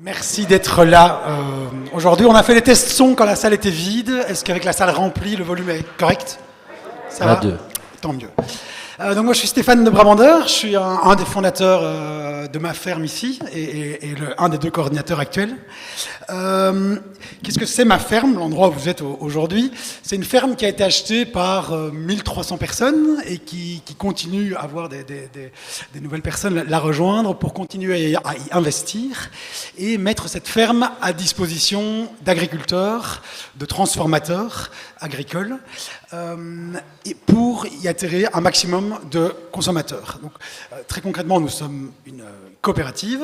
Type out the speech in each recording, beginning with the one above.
Merci d'être là. Aujourd'hui, on a fait les tests son quand la salle était vide. Est-ce qu'avec la salle remplie, le volume est correct? Ça va? Deux. Tant mieux. Donc moi, je suis Stéphane de Brabander. Je suis un des fondateurs de ma ferme ici et un des deux coordinateurs actuels. Qu'est-ce que c'est ma ferme, l'endroit où vous êtes aujourd'hui? C'est une ferme qui a été achetée par 1300 personnes et qui continue à avoir des nouvelles personnes la rejoindre pour continuer à y investir et mettre cette ferme à disposition d'agriculteurs, de transformateurs agricoles et pour y attirer un maximum de consommateurs. Donc, très concrètement, nous sommes une coopérative.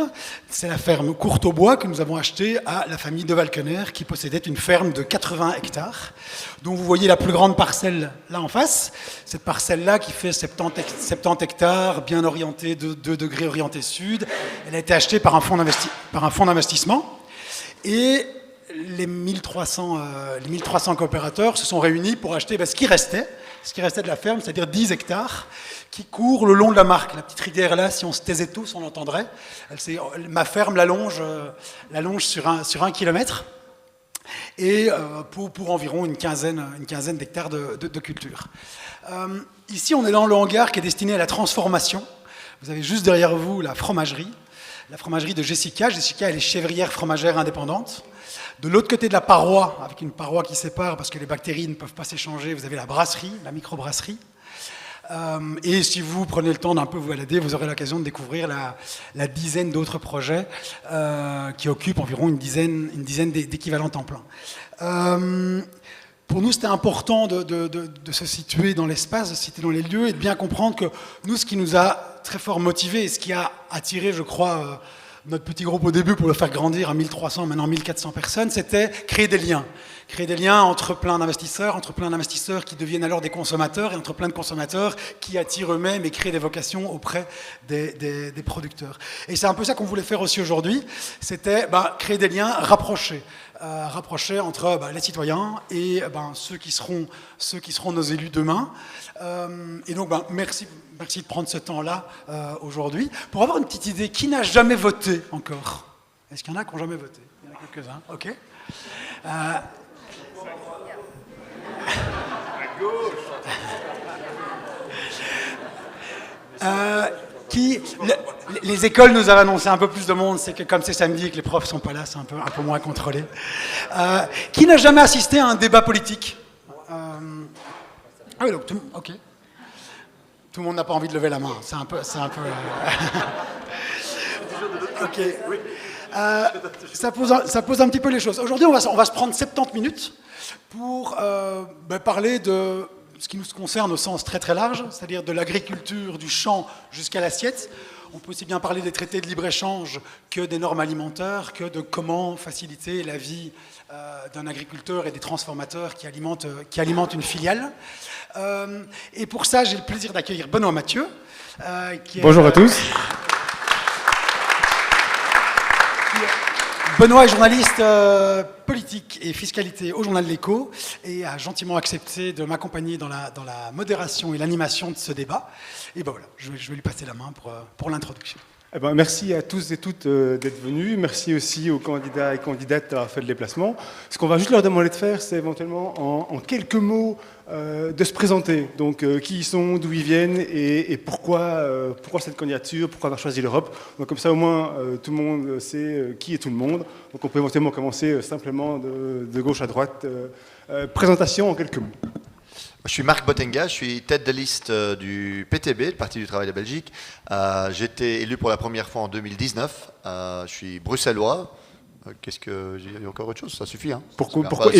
C'est la ferme Courtaubois que nous avons achetée à la famille de Valkener qui possédait une ferme de 80 hectares dont vous voyez la plus grande parcelle là en face. Cette parcelle-là qui fait 70 hectares, bien orientée, 2 degrés orienté sud. Elle a été achetée par un fonds d'investissement. Et les 1300 coopérateurs se sont réunis pour acheter ce qui restait de la ferme, c'est-à-dire 10 hectares, qui courent le long de la Marque. La petite rivière là, si on se taisait tous, on l'entendrait. Ma ferme la longe sur 1 kilomètre, et pour environ une quinzaine d'hectares de culture. Ici, on est dans le hangar qui est destiné à la transformation. Vous avez juste derrière vous la fromagerie de Jessica. Jessica, elle est chèvrière fromagère indépendante. De l'autre côté de la paroi, avec une paroi qui sépare parce que les bactéries ne peuvent pas s'échanger, vous avez la brasserie, la microbrasserie. Et si vous prenez le temps d'un peu vous balader, vous aurez l'occasion de découvrir la dizaine d'autres projets qui occupent environ une dizaine d'équivalents temps plein. Pour nous, c'était important de se situer dans l'espace, de se situer dans les lieux et de bien comprendre que nous, ce qui nous a très fort motivés et ce qui a attiré, je crois, notre petit groupe au début pour le faire grandir à 1300, maintenant 1400 personnes, c'était créer des liens. Créer des liens entre plein d'investisseurs qui deviennent alors des consommateurs, et entre plein de consommateurs qui attirent eux-mêmes et créent des vocations auprès des producteurs. Et c'est un peu ça qu'on voulait faire aussi aujourd'hui, c'était créer des liens rapprochés entre les citoyens et ceux qui seront nos élus demain. Et donc, merci de prendre ce temps-là aujourd'hui. Pour avoir une petite idée, qui n'a jamais voté encore? Est-ce qu'il y en a qui n'ont jamais voté? Il y en a quelques-uns, ok. Les écoles nous avaient annoncé un peu plus de monde, c'est que comme c'est samedi et que les profs ne sont pas là, c'est un peu moins contrôlé. Qui n'a jamais assisté à un débat politique? Ah oui, donc ok. Tout le monde n'a pas envie de lever la main, c'est un peu ok. Ça pose un petit peu les choses. Aujourd'hui, on va se prendre 70 minutes pour parler de ce qui nous concerne au sens très très large, c'est-à-dire de l'agriculture, du champ jusqu'à l'assiette. On peut aussi bien parler des traités de libre-échange que des normes alimentaires, que de comment faciliter la vie d'un agriculteur et des transformateurs qui alimentent une filiale. Et pour ça, j'ai le plaisir d'accueillir Benoît Mathieu. Bonjour à tous. Benoît est journaliste politique et fiscalité au journal L'Écho et a gentiment accepté de m'accompagner dans la modération et l'animation de ce débat. Et voilà, je vais lui passer la main pour l'introduction. Merci à tous et toutes d'être venus. Merci aussi aux candidats et candidates d'avoir fait le déplacement. Ce qu'on va juste leur demander de faire, c'est éventuellement en quelques mots de se présenter. Donc, qui ils sont, d'où ils viennent et pourquoi cette candidature, pourquoi avoir choisi l'Europe. Donc, comme ça, au moins, tout le monde sait qui est tout le monde. Donc, on peut éventuellement commencer simplement de gauche à droite. Présentation en quelques mots. Je suis Marc Bottenga, je suis tête de liste du PTB, le Parti du Travail de Belgique. J'ai été élu pour la première fois en 2019. Je suis bruxellois. Qu'est-ce que j'ai encore autre chose? Ça suffit. Hein. Pourquoi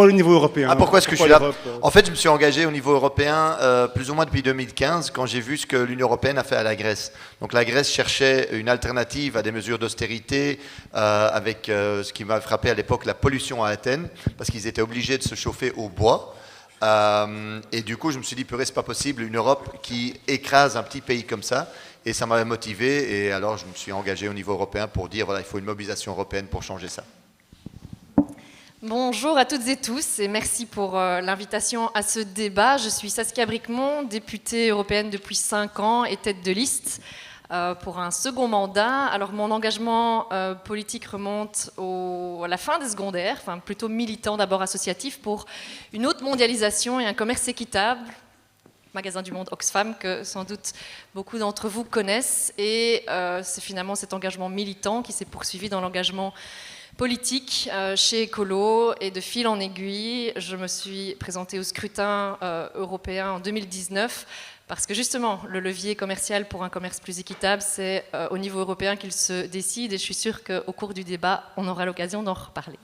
le niveau européen? Pourquoi est-ce que je suis là? En fait, je me suis engagé au niveau européen plus ou moins depuis 2015 quand j'ai vu ce que l'Union européenne a fait à la Grèce. Donc la Grèce cherchait une alternative à des mesures d'austérité avec ce qui m'a frappé à l'époque, la pollution à Athènes, parce qu'ils étaient obligés de se chauffer au bois. Et du coup, je me suis dit, purée, c'est pas possible, une Europe qui écrase un petit pays comme ça. Et ça m'avait motivé. Et alors, je me suis engagé au niveau européen pour dire, voilà, il faut une mobilisation européenne pour changer ça. Bonjour à toutes et tous et merci pour l'invitation à ce débat. Je suis Saskia Bricmont, députée européenne depuis 5 ans et tête de liste. pour un second mandat. Alors mon engagement politique remonte à la fin des secondaires, enfin plutôt militant, d'abord associatif, pour une haute mondialisation et un commerce équitable, magasin du monde Oxfam, que sans doute beaucoup d'entre vous connaissent. Et c'est finalement cet engagement militant qui s'est poursuivi dans l'engagement politique chez Écolo, et de fil en aiguille, je me suis présentée au scrutin européen en 2019, parce que justement, le levier commercial pour un commerce plus équitable, c'est au niveau européen qu'il se décide, et je suis sûre qu'au cours du débat, on aura l'occasion d'en reparler.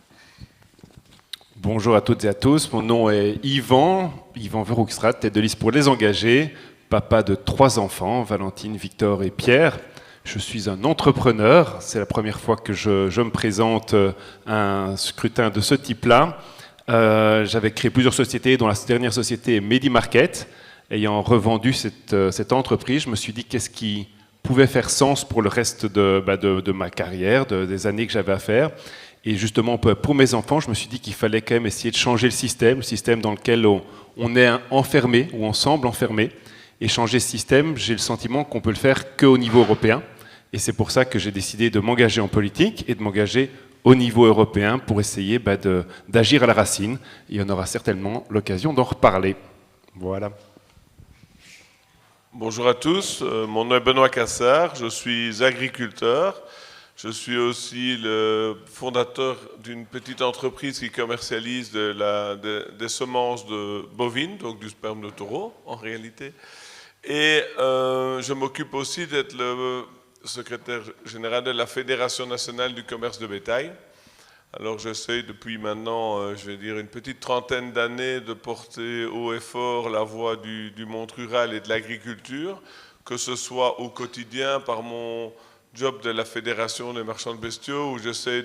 Bonjour à toutes et à tous, mon nom est Yvan Verhoekstraat, tête de liste pour les engagés, papa de 3 enfants, Valentine, Victor et Pierre. Je suis un entrepreneur, c'est la première fois que je me présente à un scrutin de ce type-là. J'avais créé plusieurs sociétés, dont la dernière société est MediMarket. Ayant revendu cette entreprise, je me suis dit qu'est-ce qui pouvait faire sens pour le reste de ma carrière, des années que j'avais à faire. Et justement, pour mes enfants, je me suis dit qu'il fallait quand même essayer de changer le système dans lequel on est enfermé, ou on semble enfermé. Et changer ce système, j'ai le sentiment qu'on peut le faire qu'au niveau européen. Et c'est pour ça que j'ai décidé de m'engager en politique et de m'engager au niveau européen pour essayer d'agir à la racine. Et on aura certainement l'occasion d'en reparler. Voilà. Bonjour à tous, mon nom est Benoît Cassard, je suis agriculteur. Je suis aussi le fondateur d'une petite entreprise qui commercialise des semences de bovines, donc du sperme de taureau en réalité. Et je m'occupe aussi d'être le secrétaire général de la Fédération nationale du commerce de bétail. Alors j'essaie depuis maintenant, je vais dire, une petite trentaine d'années de porter haut et fort la voix du monde rural et de l'agriculture, que ce soit au quotidien par mon job de la Fédération des marchands de bestiaux, où j'essaie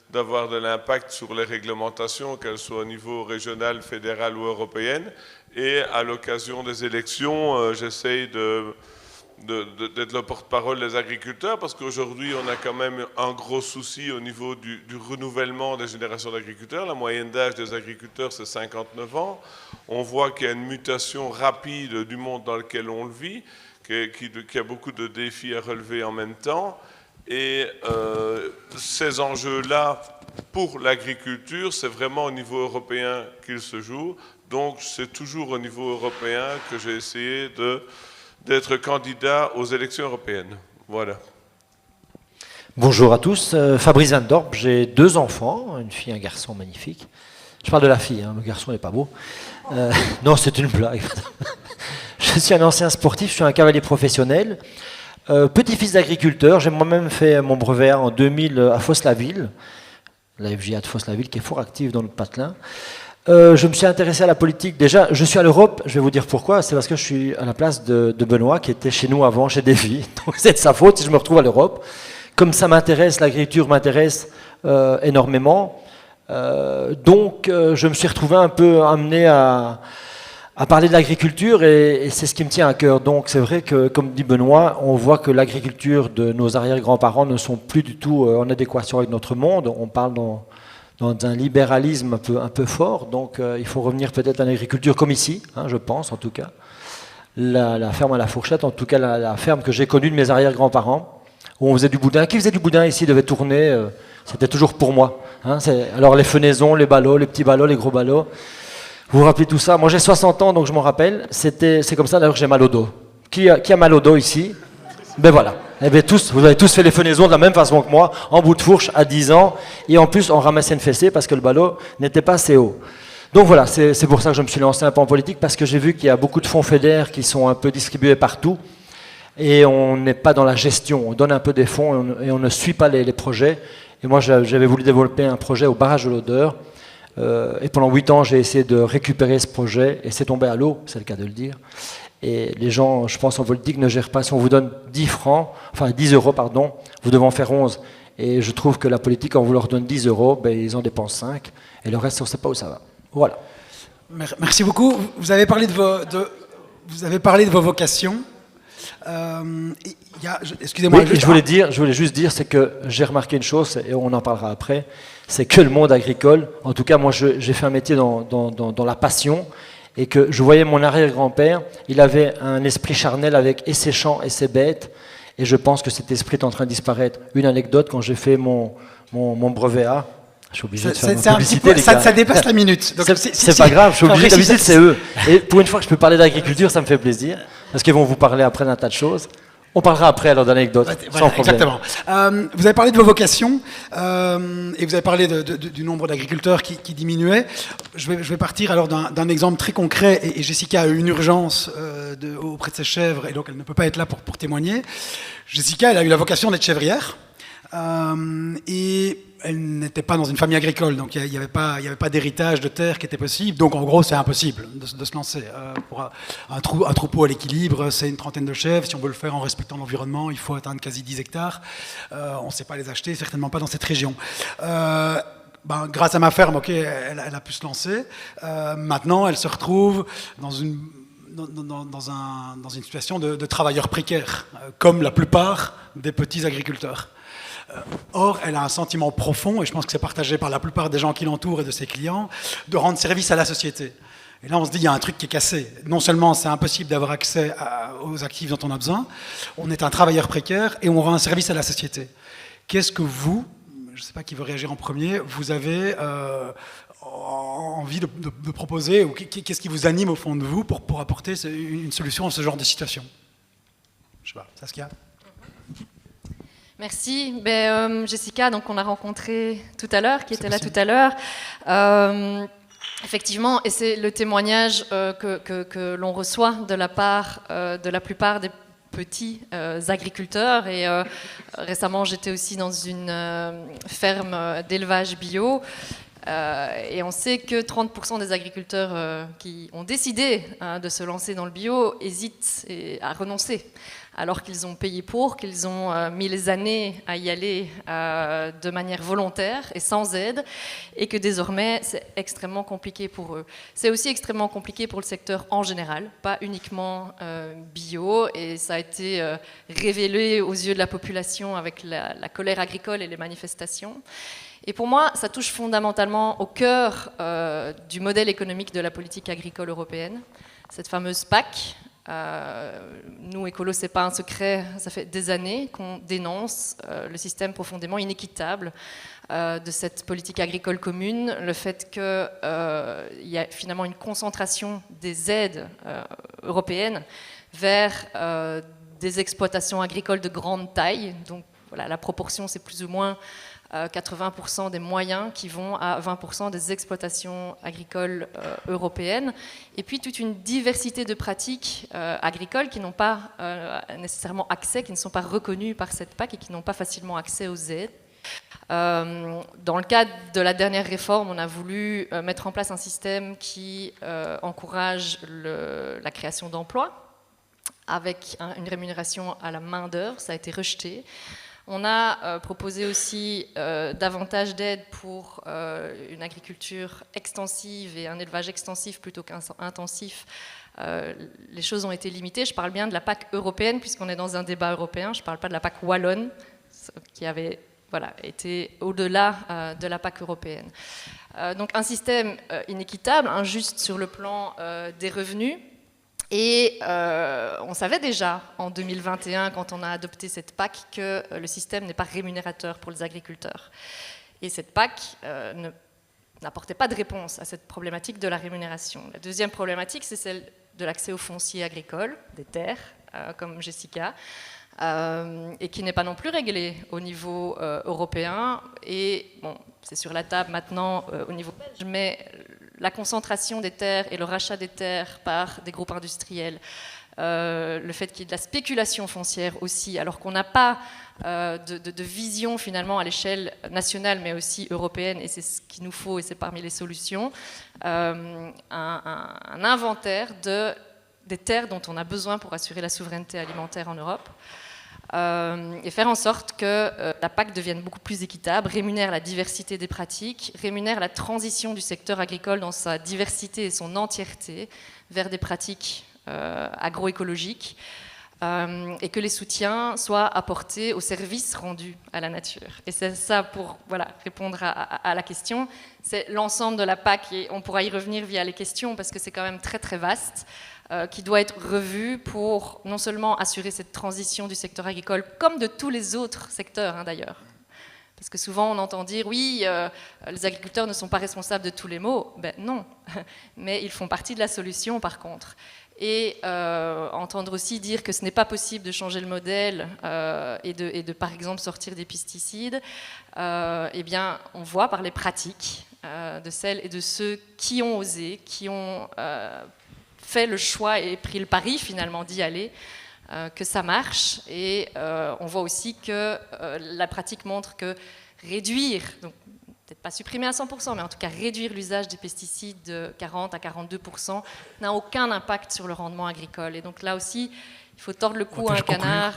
d'avoir de l'impact sur les réglementations, qu'elles soient au niveau régional, fédéral ou européenne. Et à l'occasion des élections, j'essaie d'être le porte-parole des agriculteurs, parce qu'aujourd'hui, on a quand même un gros souci au niveau du renouvellement des générations d'agriculteurs. La moyenne d'âge des agriculteurs, c'est 59 ans. On voit qu'il y a une mutation rapide du monde dans lequel on le vit, qui a beaucoup de défis à relever en même temps. Et ces enjeux-là, pour l'agriculture, c'est vraiment au niveau européen qu'ils se jouent. Donc, c'est toujours au niveau européen que j'ai essayé d'être candidat aux élections européennes. Voilà. Bonjour à tous, Fabrice Van Dorp, j'ai 2 enfants, une fille et un garçon magnifique. Je parle de la fille, hein, le garçon n'est pas beau. Non, c'est une blague. Je suis un ancien sportif, je suis un cavalier professionnel, petit-fils d'agriculteur. J'ai moi-même fait mon brevet en 2000 à Fosse-la-Ville, la FJA de Fosse-la-Ville qui est fort active dans le patelin. Je me suis intéressé à la politique. Déjà, je suis à l'Europe, je vais vous dire pourquoi. C'est parce que je suis à la place de Benoît, qui était chez nous avant, chez Davy. Donc c'est de sa faute si je me retrouve à l'Europe. Comme ça m'intéresse, l'agriculture m'intéresse énormément. Donc je me suis retrouvé un peu amené à parler de l'agriculture, et c'est ce qui me tient à cœur. Donc c'est vrai que, comme dit Benoît, on voit que l'agriculture de nos arrière-grands-parents ne sont plus du tout en adéquation avec notre monde. On parle dans un libéralisme un peu fort, donc il faut revenir peut-être à l'agriculture comme ici, hein, je pense en tout cas. La ferme à la fourchette, en tout cas la ferme que j'ai connue de mes arrière-grands-parents, où on faisait du boudin. Qui faisait du boudin ici devait tourner, c'était toujours pour moi. Hein, alors les fenaisons, les ballots, les petits ballots, les gros ballots. Vous vous rappelez tout ça? Moi j'ai 60 ans, donc je m'en rappelle. C'est comme ça d'ailleurs que j'ai mal au dos. Qui a mal au dos ici? Ben voilà. Eh bien, vous avez tous fait les fenaisons de la même façon que moi, en bout de fourche à 10 ans, et en plus on ramassait une fessée parce que le ballot n'était pas assez haut. Donc voilà, c'est pour ça que je me suis lancé un peu en politique, parce que j'ai vu qu'il y a beaucoup de fonds FEDER qui sont un peu distribués partout, et on n'est pas dans la gestion. On donne un peu des fonds et on ne suit pas les projets. Et moi j'avais voulu développer un projet au barrage de l'Odeur, et pendant 8 ans j'ai essayé de récupérer ce projet, et c'est tombé à l'eau, c'est le cas de le dire. Et les gens, je pense, en politique ne gèrent pas. Si on vous donne 10 euros, vous devez en faire 11. Et je trouve que la politique, quand on vous leur donne 10 euros, ben, ils en dépensent 5. Et le reste, on ne sait pas où ça va. Voilà. Merci beaucoup. Vous avez parlé de vos vocations. Excusez-moi. Oui, je voulais juste dire, c'est que j'ai remarqué une chose, et on en parlera après, c'est que le monde agricole, en tout cas, moi, j'ai fait un métier dans la passion, et que je voyais mon arrière-grand-père, il avait un esprit charnel avec et ses champs et ses bêtes, Et je pense que cet esprit est en train de disparaître. Une anecdote, quand j'ai fait mon brevet A, je suis obligé de faire une publicité, les gars. Ça dépasse la minute. Donc c'est pas grave, je suis obligé, d'habitude c'est eux. Et pour une fois que je peux parler d'agriculture, ça me fait plaisir, parce qu'ils vont vous parler après d'un tas de choses. On parlera après alors d'anecdotes, sans problème. Exactement. Vous avez parlé de vos vocations, et vous avez parlé du nombre d'agriculteurs qui diminuait. Je vais partir alors d'un exemple très concret, et Jessica a eu une urgence auprès de ses chèvres, et donc elle ne peut pas être là pour témoigner. Jessica, elle a eu la vocation d'être chèvrière, et elle n'était pas dans une famille agricole, donc il n'y avait pas d'héritage de terre qui était possible. Donc en gros, c'est impossible de se lancer. Pour un troupeau à l'équilibre, c'est une trentaine de chèvres. Si on veut le faire en respectant l'environnement, il faut atteindre quasi 10 hectares. On ne sait pas les acheter, certainement pas dans cette région. Grâce à ma ferme, elle a pu se lancer. Maintenant, elle se retrouve dans une situation de travailleurs précaires, comme la plupart des petits agriculteurs. Or, elle a un sentiment profond, et je pense que c'est partagé par la plupart des gens qui l'entourent et de ses clients, de rendre service à la société. Et là, on se dit, il y a un truc qui est cassé. Non seulement c'est impossible d'avoir accès aux actifs dont on a besoin, on est un travailleur précaire et on rend un service à la société. Qu'est-ce que vous, je ne sais pas qui veut réagir en premier, vous avez envie de proposer, ou qu'est-ce qui vous anime au fond de vous pour apporter une solution à ce genre de situation? Je ne sais pas, Saskia? Merci. Jessica, donc on a rencontré tout à l'heure, qui était là tout à l'heure. Effectivement, et c'est le témoignage que l'on reçoit de la part de la plupart des petits agriculteurs. Et récemment, j'étais aussi dans une ferme d'élevage bio. Et on sait que 30% des agriculteurs qui ont décidé de se lancer dans le bio hésitent à renoncer, alors qu'ils ont payé pour, qu'ils ont mis les années à y aller de manière volontaire et sans aide, et que désormais c'est extrêmement compliqué pour eux. C'est aussi extrêmement compliqué pour le secteur en général, pas uniquement bio, et ça a été révélé aux yeux de la population avec la colère agricole et les manifestations. Et pour moi, ça touche fondamentalement au cœur du modèle économique de la politique agricole européenne, cette fameuse PAC. Nous, écolos, c'est pas un secret, ça fait des années qu'on dénonce le système profondément inéquitable de cette politique agricole commune, le fait qu'il y a finalement une concentration des aides européennes vers des exploitations agricoles de grande taille. Donc voilà, la proportion, c'est plus ou moins 80% des moyens qui vont à 20% des exploitations agricoles européennes, et puis toute une diversité de pratiques agricoles qui n'ont pas nécessairement accès, qui ne sont pas reconnues par cette PAC et qui n'ont pas facilement accès aux aides. Dans le cadre de la dernière réforme, on a voulu mettre en place un système qui encourage la création d'emplois avec une rémunération à la main d'œuvre. Ça a été rejeté. On a proposé aussi davantage d'aide pour une agriculture extensive et un élevage extensif plutôt qu'intensif. Les choses ont été limitées. Je parle bien de la PAC européenne, puisqu'on est dans un débat européen. Je ne parle pas de la PAC wallonne, qui avait été au-delà de la PAC européenne. Donc un système inéquitable, injuste sur le plan des revenus. Et on savait déjà en 2021, quand on a adopté cette PAC, que le système n'est pas rémunérateur pour les agriculteurs. Et cette PAC n'apportait pas de réponse à cette problématique de la rémunération. La deuxième problématique, c'est celle de l'accès aux fonciers agricoles, des terres, comme Jessica, et qui n'est pas non plus réglée au niveau européen. Et bon, c'est sur la table maintenant au niveau belge, mais la concentration des terres et le rachat des terres par des groupes industriels, le fait qu'il y ait de la spéculation foncière aussi, alors qu'on n'a pas de vision finalement à l'échelle nationale mais aussi européenne, et c'est ce qu'il nous faut et c'est parmi les solutions, un inventaire des terres dont on a besoin pour assurer la souveraineté alimentaire en Europe. Et faire en sorte que la PAC devienne beaucoup plus équitable, rémunère la diversité des pratiques, rémunère la transition du secteur agricole dans sa diversité et son entièreté vers des pratiques agroécologiques, et que les soutiens soient apportés aux services rendus à la nature. Et c'est ça, pour répondre à la question, c'est l'ensemble de la PAC, et on pourra y revenir via les questions parce que c'est quand même très très vaste. qui doit être revue pour non seulement assurer cette transition du secteur agricole, comme de tous les autres secteurs d'ailleurs. Parce que souvent on entend dire, oui, les agriculteurs ne sont pas responsables de tous les maux. Ben non, mais ils font partie de la solution par contre. Et entendre aussi dire que ce n'est pas possible de changer le modèle et de par exemple sortir des pesticides, eh bien on voit par les pratiques de celles et de ceux qui ont osé, qui ont fait le choix et pris le pari finalement d'y aller, que ça marche. Et on voit aussi que la pratique montre que réduire, donc peut-être pas supprimer à 100%, mais en tout cas réduire l'usage des pesticides de 40 à 42% n'a aucun impact sur le rendement agricole. Et donc là aussi, il faut tordre le cou à un canard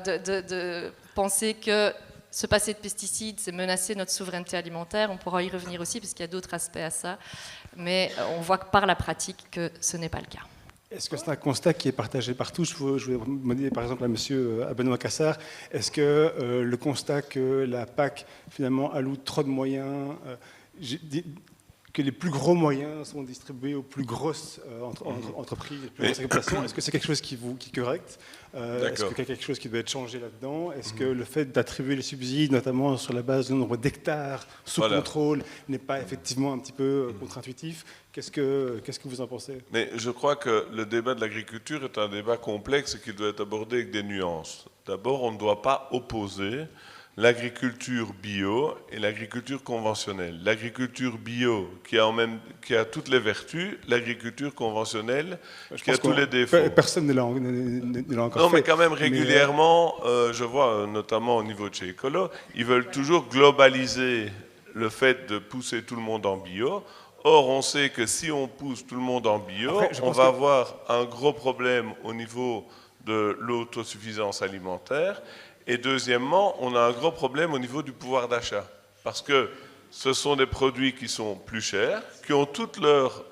de penser que se passer de pesticides, c'est menacer notre souveraineté alimentaire. On pourra y revenir aussi, parce qu'il y a d'autres aspects à ça. Mais on voit que par la pratique que ce n'est pas le cas. Est-ce que c'est un constat qui est partagé partout? Je vais demander par exemple à Benoît Cassard, est-ce que le constat que la PAC finalement alloue trop de moyens, que les plus gros moyens sont distribués aux plus grosses entreprises, aux plus grosses exploitations, est-ce que c'est quelque chose qui est correct? Est-ce qu'il y a quelque chose qui doit être changé là-dedans? Est-ce que le fait d'attribuer les subsides, notamment sur la base du nombre d'hectares sous contrôle, n'est pas effectivement un petit peu contre-intuitif? Qu'est-ce que vous en pensez? Mais je crois que le débat de l'agriculture est un débat complexe et qui doit être abordé avec des nuances. D'abord, on ne doit pas opposer l'agriculture bio et l'agriculture conventionnelle. L'agriculture bio qui a toutes les vertus, l'agriculture conventionnelle qui a tous les défauts. Personne ne l'a encore fait. Non, mais quand même régulièrement, je vois notamment au niveau de chez Ecolo, ils veulent toujours globaliser le fait de pousser tout le monde en bio. Or, on sait que si on pousse tout le monde en bio, on va avoir un gros problème au niveau de l'autosuffisance alimentaire. Et deuxièmement, on a un gros problème au niveau du pouvoir d'achat. Parce que ce sont des produits qui sont plus chers, qui ont toute leur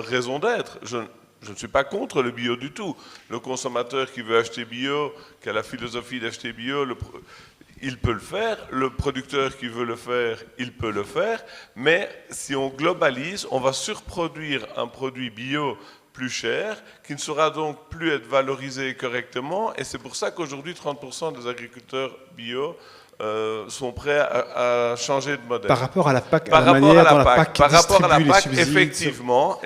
raison d'être. Je ne suis pas contre le bio du tout. Le consommateur qui veut acheter bio, qui a la philosophie d'acheter bio, il peut le faire. Le producteur qui veut le faire, il peut le faire. Mais si on globalise, on va surproduire un produit bio plus cher, qui ne saura donc plus être valorisé correctement. Et c'est pour ça qu'aujourd'hui, 30% des agriculteurs bio sont prêts à changer de modèle. Par rapport à la PAC, par rapport à la PAC, effectivement,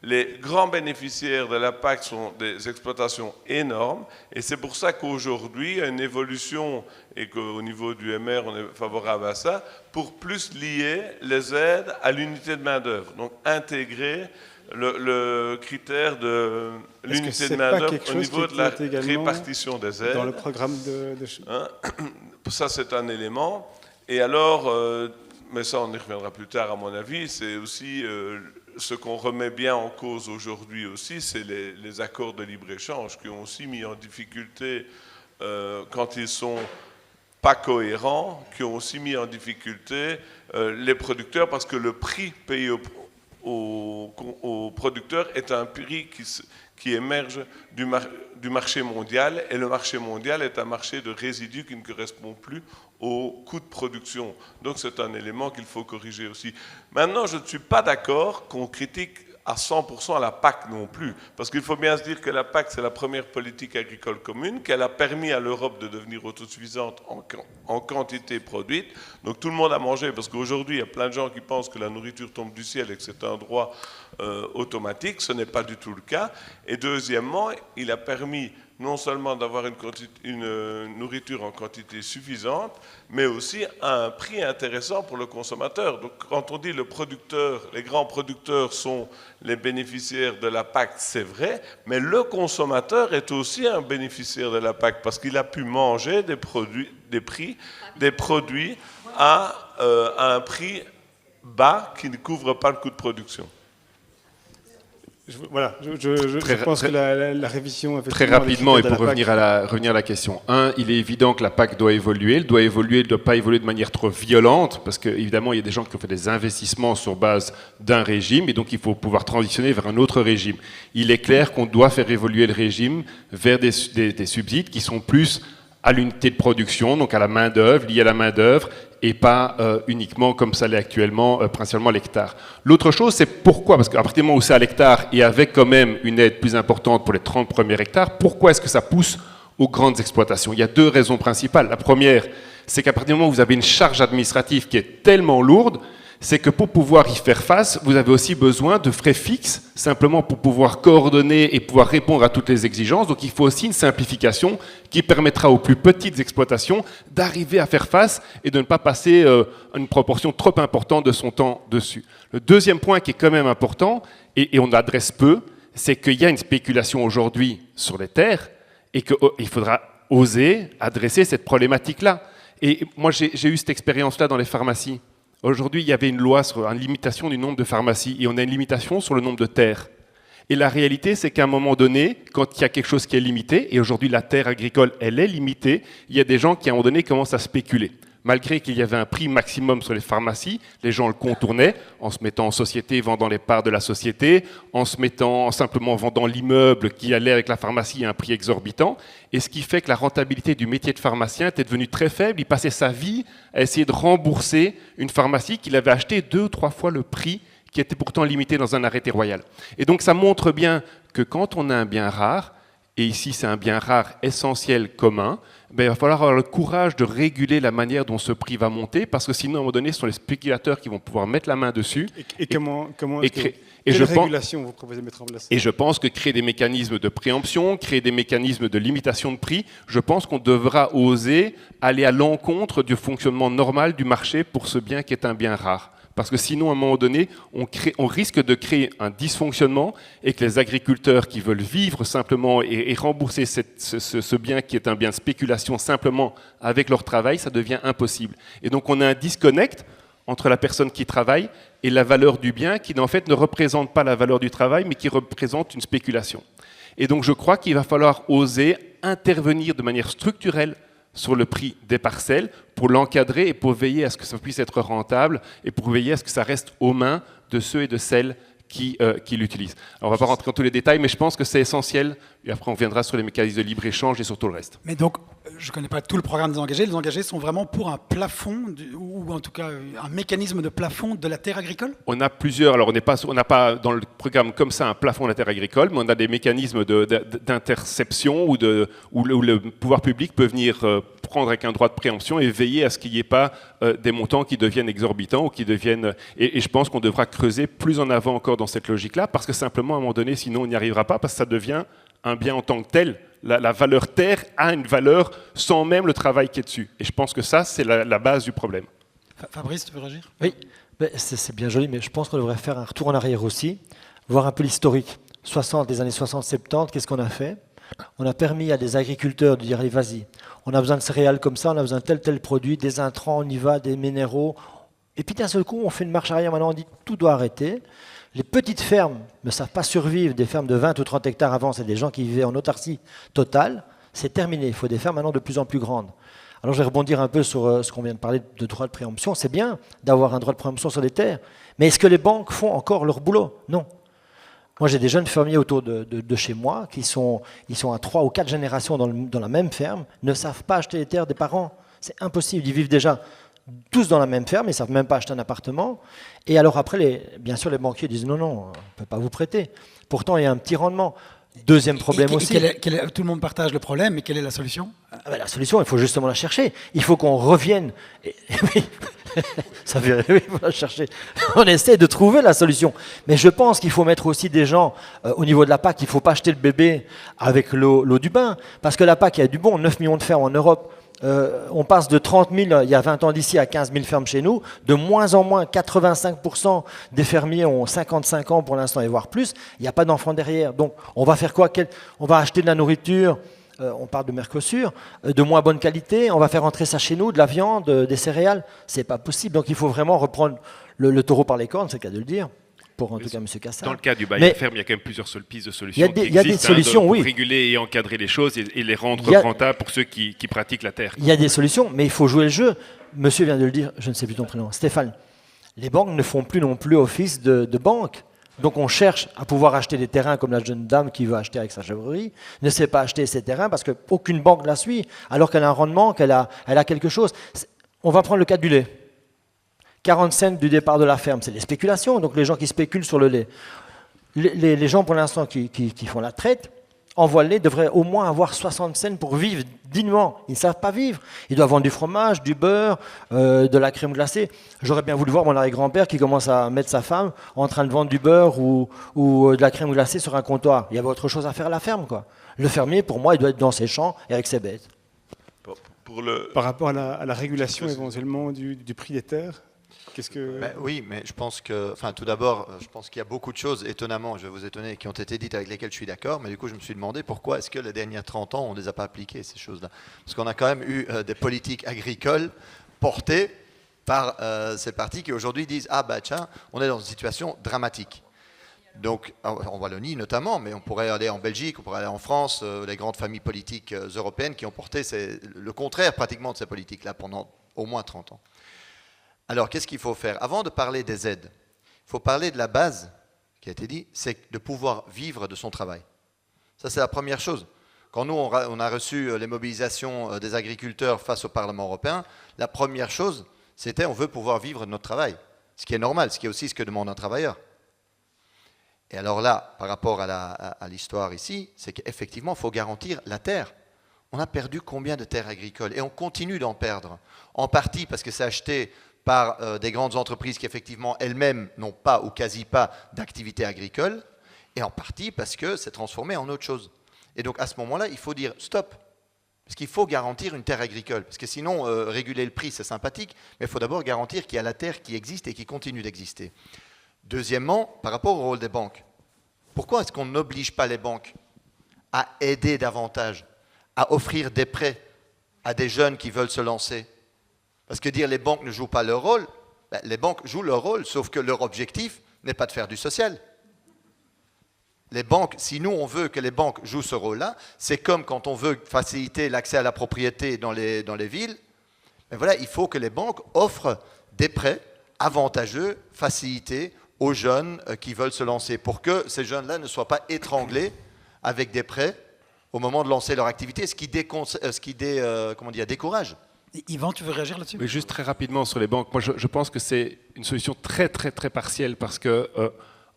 les grands bénéficiaires de la PAC sont des exploitations énormes. Et c'est pour ça qu'aujourd'hui, il y a une évolution, et qu'au niveau du MR, on est favorable à ça, pour plus lier les aides à l'unité de main-d'œuvre. Donc intégrer le critère de l'unité de main-d'œuvre au niveau de la répartition des aides. Dans le programme Ça, c'est un élément. Et alors, mais ça, on y reviendra plus tard, à mon avis, c'est aussi ce qu'on remet bien en cause aujourd'hui aussi, c'est les accords de libre-échange qui ont aussi mis en difficulté, quand ils sont pas cohérents, qui ont aussi mis en difficulté les producteurs, parce que le prix payé aux producteurs est un prix qui émerge du marché mondial, et le marché mondial est un marché de résidus qui ne correspond plus au coût de production. Donc c'est un élément qu'il faut corriger aussi. Maintenant, je ne suis pas d'accord qu'on critique à 100% la PAC non plus, parce qu'il faut bien se dire que la PAC, c'est la première politique agricole commune, qu'elle a permis à l'Europe de devenir autosuffisante en quantité produite. Donc tout le monde a mangé, parce qu'aujourd'hui, il y a plein de gens qui pensent que la nourriture tombe du ciel et que c'est un droit automatique. Ce n'est pas du tout le cas. Et deuxièmement, il a permis non seulement d'avoir une nourriture en quantité suffisante, mais aussi à un prix intéressant pour le consommateur. Donc quand on dit les grands producteurs sont les bénéficiaires de la PAC, c'est vrai, mais le consommateur est aussi un bénéficiaire de la PAC, parce qu'il a pu manger des produits à un prix bas qui ne couvre pas le coût de production. Je pense que la révision... Très rapidement, et pour revenir à la question 1, il est évident que la PAC doit évoluer. Elle doit évoluer, elle ne doit pas évoluer de manière trop violente, parce qu'évidemment, il y a des gens qui ont fait des investissements sur base d'un régime, et donc il faut pouvoir transitionner vers un autre régime. Il est clair qu'on doit faire évoluer le régime vers des subsides qui sont plus à l'unité de production, donc à la main-d'œuvre, liée à la main-d'œuvre, et pas uniquement comme ça l'est actuellement, principalement à l'hectare. L'autre chose, c'est pourquoi, parce qu'à partir du moment où c'est à l'hectare et avec quand même une aide plus importante pour les 30 premiers hectares, pourquoi est-ce que ça pousse aux grandes exploitations? Il y a 2 raisons principales. La première, c'est qu'à partir du moment où vous avez une charge administrative qui est tellement lourde, c'est que pour pouvoir y faire face, vous avez aussi besoin de frais fixes, simplement pour pouvoir coordonner et pouvoir répondre à toutes les exigences. Donc il faut aussi une simplification qui permettra aux plus petites exploitations d'arriver à faire face et de ne pas passer une proportion trop importante de son temps dessus. Le deuxième point qui est quand même important, et on l'adresse peu, c'est qu'il y a une spéculation aujourd'hui sur les terres et qu'il faudra oser adresser cette problématique-là. Et moi, j'ai eu cette expérience-là dans les pharmacies. Aujourd'hui, il y avait une loi sur une limitation du nombre de pharmacies et on a une limitation sur le nombre de terres. Et la réalité, c'est qu'à un moment donné, quand il y a quelque chose qui est limité, et aujourd'hui la terre agricole, elle est limitée, il y a des gens qui à un moment donné commencent à spéculer. Malgré qu'il y avait un prix maximum sur les pharmacies, les gens le contournaient en se mettant en société, vendant les parts de la société, en simplement vendant l'immeuble qui allait avec la pharmacie à un prix exorbitant. Et ce qui fait que la rentabilité du métier de pharmacien était devenue très faible. Il passait sa vie à essayer de rembourser une pharmacie qu'il avait achetée 2 ou 3 fois le prix qui était pourtant limité dans un arrêté royal. Et donc ça montre bien que quand on a un bien rare, et ici c'est un bien rare essentiel commun, il va falloir avoir le courage de réguler la manière dont ce prix va monter, parce que sinon, à un moment donné, ce sont les spéculateurs qui vont pouvoir mettre la main dessus. Quelle régulation vous proposez de mettre en place? Et je pense que créer des mécanismes de préemption, créer des mécanismes de limitation de prix, je pense qu'on devra oser aller à l'encontre du fonctionnement normal du marché pour ce bien qui est un bien rare. Parce que sinon, à un moment donné, on risque de créer un dysfonctionnement et que les agriculteurs qui veulent vivre simplement et rembourser ce bien qui est un bien de spéculation simplement avec leur travail, ça devient impossible. Et donc on a un disconnect entre la personne qui travaille et la valeur du bien qui en fait ne représente pas la valeur du travail mais qui représente une spéculation. Et donc je crois qu'il va falloir oser intervenir de manière structurelle sur le prix des parcelles pour l'encadrer et pour veiller à ce que ça puisse être rentable et pour veiller à ce que ça reste aux mains de ceux et de celles qui l'utilisent. Alors on ne va pas rentrer dans tous les détails, mais je pense que c'est essentiel. Et après, on reviendra sur les mécanismes de libre-échange et sur tout le reste. Mais donc, je ne connais pas tout le programme des engagés. Les engagés sont vraiment pour un plafond, ou en tout cas un mécanisme de plafond de la terre agricole? On a plusieurs. Alors, on n'a pas dans le programme comme ça un plafond de la terre agricole, mais on a des mécanismes d'interception où le pouvoir public peut venir prendre avec un droit de préemption et veiller à ce qu'il n'y ait pas des montants qui deviennent exorbitants ou qui deviennent... Et je pense qu'on devra creuser plus en avant encore dans cette logique-là, parce que simplement, à un moment donné, sinon on n'y arrivera pas, parce que ça devient un bien en tant que tel. La valeur terre a une valeur sans même le travail qui est dessus. Et je pense que ça, c'est la base du problème. Fabrice, tu veux réagir? Oui, c'est bien joli, mais je pense qu'on devrait faire un retour en arrière aussi, voir un peu l'historique. Les années 60-70, qu'est-ce qu'on a fait? On a permis à des agriculteurs de dire, allez, vas-y, on a besoin de céréales comme ça, on a besoin de tel produit, des intrants, on y va, des minéraux. Et puis d'un seul coup, on fait une marche arrière, maintenant on dit, tout doit arrêter. Les petites fermes ne savent pas survivre, des fermes de 20 ou 30 hectares avant, c'est des gens qui vivaient en autarcie totale. C'est terminé, il faut des fermes maintenant de plus en plus grandes. Alors je vais rebondir un peu sur ce qu'on vient de parler de droit de préemption. C'est bien d'avoir un droit de préemption sur les terres, mais est-ce que les banques font encore leur boulot? Non. Moi j'ai des jeunes fermiers autour de chez moi ils sont à 3 ou 4 générations dans la même ferme, ne savent pas acheter les terres des parents. C'est impossible, ils vivent déjà tous dans la même ferme, ils ne savent même pas acheter un appartement. Et alors après, bien sûr, les banquiers disent non, on ne peut pas vous prêter. Pourtant, il y a un petit rendement. Deuxième problème aussi. Tout le monde partage le problème, mais quelle est la solution? La solution, il faut justement la chercher. Il faut qu'on revienne. Oui, ça fait il faut la chercher. On essaie de trouver la solution. Mais je pense qu'il faut mettre aussi des gens au niveau de la PAC. Il ne faut pas acheter le bébé avec l'eau du bain. Parce que la PAC, il y a du bon. 9 millions de fermes en Europe. On passe de 30 000 il y a 20 ans d'ici à 15 000 fermes chez nous. De moins en moins, 85% des fermiers ont 55 ans pour l'instant et voire plus. Il n'y a pas d'enfants derrière. Donc on va faire quoi? On va acheter de la nourriture, on parle de Mercosur, de moins bonne qualité. On va faire entrer ça chez nous, de la viande, des céréales. C'est pas possible. Donc il faut vraiment reprendre le taureau par les cornes, c'est le cas de le dire. Pour en tout cas M. Cassard. Dans le cas du bail ferme, il y a quand même plusieurs pistes de solutions. Il y a des solutions, pour oui. Réguler et encadrer les choses et les rendre rentables pour ceux qui pratiquent la terre. Il y a des solutions, mais il faut jouer le jeu. Monsieur vient de le dire, je ne sais plus ton prénom, Stéphane. Les banques ne font plus non plus office de banque. Donc on cherche à pouvoir acheter des terrains comme la jeune dame qui veut acheter avec sa chèvrerie, ne sait pas acheter ces terrains parce qu'aucune banque la suit, alors qu'elle a un rendement, elle a quelque chose. On va prendre le cas du lait. 40 cents du départ de la ferme, c'est des spéculations, donc les gens qui spéculent sur le lait. Les gens pour l'instant qui font la traite, envoient le lait, devraient au moins avoir 60 cents pour vivre dignement. Ils ne savent pas vivre. Ils doivent vendre du fromage, du beurre, de la crème glacée. J'aurais bien voulu voir mon arrière-grand-père qui commence à mettre sa femme en train de vendre du beurre ou de la crème glacée sur un comptoir. Il y avait autre chose à faire à la ferme, quoi. Le fermier, pour moi, il doit être dans ses champs et avec ses bêtes. Par rapport à la régulation éventuellement du prix des terres, qu'est-ce que... Oui, mais je pense que, tout d'abord, je pense qu'il y a beaucoup de choses, étonnamment, je vais vous étonner, qui ont été dites avec lesquelles je suis d'accord, mais du coup, je me suis demandé pourquoi est-ce que les dernières 30 ans, on ne les a pas appliquées, ces choses-là. Parce qu'on a quand même eu des politiques agricoles portées par ces partis qui aujourd'hui disent « Ah bah tiens, on est dans une situation dramatique ». Donc, en Wallonie notamment, mais on pourrait aller en Belgique, on pourrait aller en France, les grandes familles politiques européennes qui ont porté le contraire pratiquement de ces politiques-là pendant au moins 30 ans. Alors, qu'est-ce qu'il faut faire? Avant de parler des aides, il faut parler de la base qui a été dit, c'est de pouvoir vivre de son travail. Ça, c'est la première chose. Quand nous, on a reçu les mobilisations des agriculteurs face au Parlement européen, la première chose, c'était on veut pouvoir vivre de notre travail. Ce qui est normal, ce qui est aussi ce que demande un travailleur. Et alors là, par rapport à l'histoire ici, c'est qu'effectivement, il faut garantir la terre. On a perdu combien de terres agricoles? Et on continue d'en perdre. En partie parce que c'est acheté par des grandes entreprises qui effectivement elles-mêmes n'ont pas ou quasi pas d'activité agricole, et en partie parce que c'est transformé en autre chose. Et donc à ce moment-là, il faut dire stop, parce qu'il faut garantir une terre agricole, parce que sinon réguler le prix c'est sympathique, mais il faut d'abord garantir qu'il y a la terre qui existe et qui continue d'exister. Deuxièmement, par rapport au rôle des banques, pourquoi est-ce qu'on n'oblige pas les banques à aider davantage, à offrir des prêts à des jeunes qui veulent se lancer? Parce que dire les banques ne jouent pas leur rôle, les banques jouent leur rôle, sauf que leur objectif n'est pas de faire du social. Les banques, si nous on veut que les banques jouent ce rôle-là, c'est comme quand on veut faciliter l'accès à la propriété dans les villes, mais voilà, il faut que les banques offrent des prêts avantageux, facilités aux jeunes qui veulent se lancer, pour que ces jeunes-là ne soient pas étranglés avec des prêts au moment de lancer leur activité, ce qui décourage. Yvan, tu veux réagir là-dessus? Oui, juste très rapidement sur les banques. Moi, je pense que c'est une solution très, très, très partielle parce que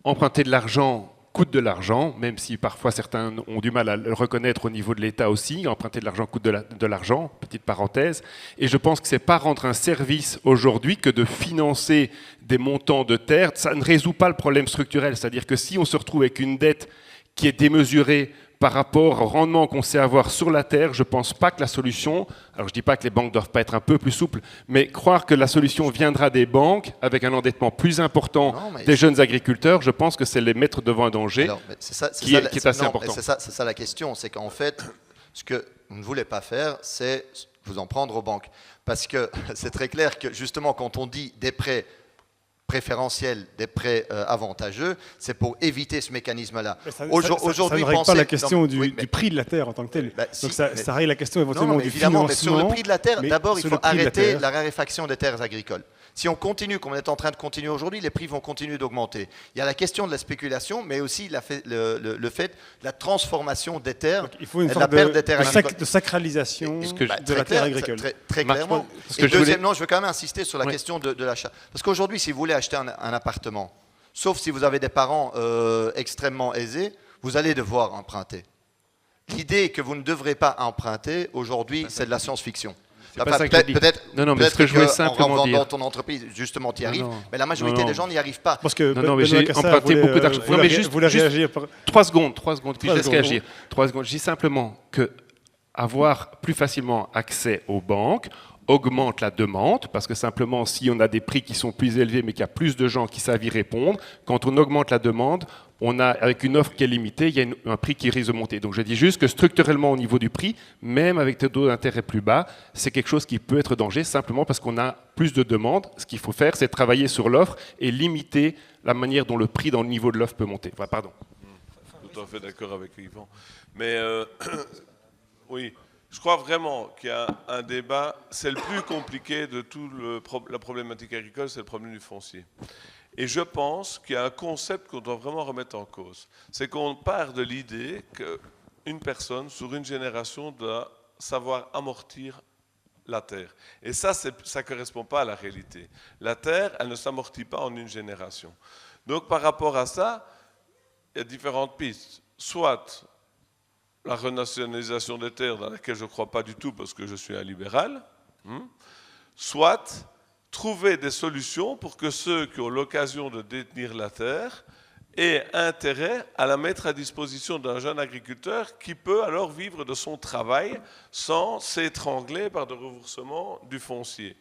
emprunter de l'argent coûte de l'argent, même si parfois certains ont du mal à le reconnaître au niveau de l'État aussi. Emprunter de l'argent coûte de l'argent, petite parenthèse. Et je pense que ce n'est pas rendre un service aujourd'hui que de financer des montants de terre. Ça ne résout pas le problème structurel. C'est-à-dire que si on se retrouve avec une dette qui est démesurée par rapport au rendement qu'on sait avoir sur la terre, je ne pense pas que la solution, alors je ne dis pas que les banques ne doivent pas être un peu plus souples, mais croire que la solution viendra des banques avec un endettement plus important des jeunes agriculteurs, je pense que c'est les mettre devant un danger qui est assez important. C'est ça la question, c'est qu'en fait, ce que vous ne voulez pas faire, c'est vous en prendre aux banques. Parce que c'est très clair que justement quand on dit des prêts préférentiels, des prêts avantageux, c'est pour éviter ce mécanisme-là. Aujourd'hui, ça ne règle pas la question du prix de la terre en tant que tel. Donc ça règle la question éventuellement du financement. Mais sur le prix de la terre, d'abord, il faut arrêter la raréfaction des terres agricoles. Si on continue, comme on est en train de continuer aujourd'hui, les prix vont continuer d'augmenter. Il y a la question de la spéculation, mais aussi le fait de la transformation des terres, il faut une de la perte des terres agricoles. De sacralisation de la terre agricole. Très clairement. Et deuxièmement, je veux quand même insister sur la question de l'achat. Parce qu'aujourd'hui, si vous voulez acheter un appartement, sauf si vous avez des parents extrêmement aisés, vous allez devoir emprunter. L'idée que vous ne devrez pas emprunter, aujourd'hui, c'est de la science-fiction. Peut-être que je voulais simplement dire. Dans ton entreprise, justement, tu y arrives, mais la majorité des gens n'y arrivent pas. Parce que mais j'ai emprunté beaucoup d'argent. Vous voulez réagir 3 secondes, puis je laisse réagir. 3 secondes. Je dis simplement que avoir plus facilement accès aux banques augmente la demande, parce que simplement, si on a des prix qui sont plus élevés, mais qu'il y a plus de gens qui savent y répondre, quand on augmente la demande, on a, avec une offre qui est limitée, il y a un prix qui risque de monter. Donc je dis juste que structurellement, au niveau du prix, même avec des taux d'intérêt plus bas, c'est quelque chose qui peut être danger, simplement parce qu'on a plus de demandes. Ce qu'il faut faire, c'est travailler sur l'offre et limiter la manière dont le prix dans le niveau de l'offre peut monter. Enfin, pardon. Tout à fait d'accord avec Yvan. Mais oui, je crois vraiment qu'il y a un débat. C'est le plus compliqué de toute la problématique agricole, c'est le problème du foncier. Et je pense qu'il y a un concept qu'on doit vraiment remettre en cause. C'est qu'on part de l'idée qu'une personne, sur une génération, doit savoir amortir la terre. Et ça ne correspond pas à la réalité. La terre, elle ne s'amortit pas en une génération. Donc par rapport à ça, il y a différentes pistes. Soit la renationalisation des terres, dans laquelle je ne crois pas du tout parce que je suis un libéral, soit trouver des solutions pour que ceux qui ont l'occasion de détenir la terre aient intérêt à la mettre à disposition d'un jeune agriculteur qui peut alors vivre de son travail sans s'étrangler par le remboursement du foncier.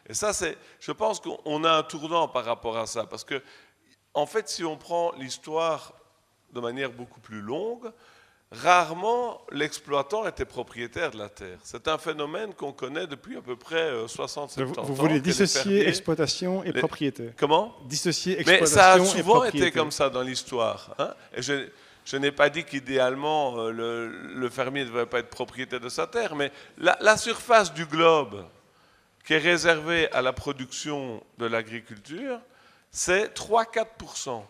Et ça, je pense qu'on a un tournant par rapport à ça, parce que, en fait, si on prend l'histoire de manière beaucoup plus longue, rarement l'exploitant était propriétaire de la terre. C'est un phénomène qu'on connaît depuis à peu près 60-70 ans. Vous voulez dissocier exploitation et propriété. Comment? Dissocier Mais exploitation ça a et souvent propriété. été comme ça dans l'histoire. Hein? Et je n'ai pas dit qu'idéalement le fermier ne devrait pas être propriétaire de sa terre, mais la surface du globe qui est réservée à la production de l'agriculture, c'est 3-4%.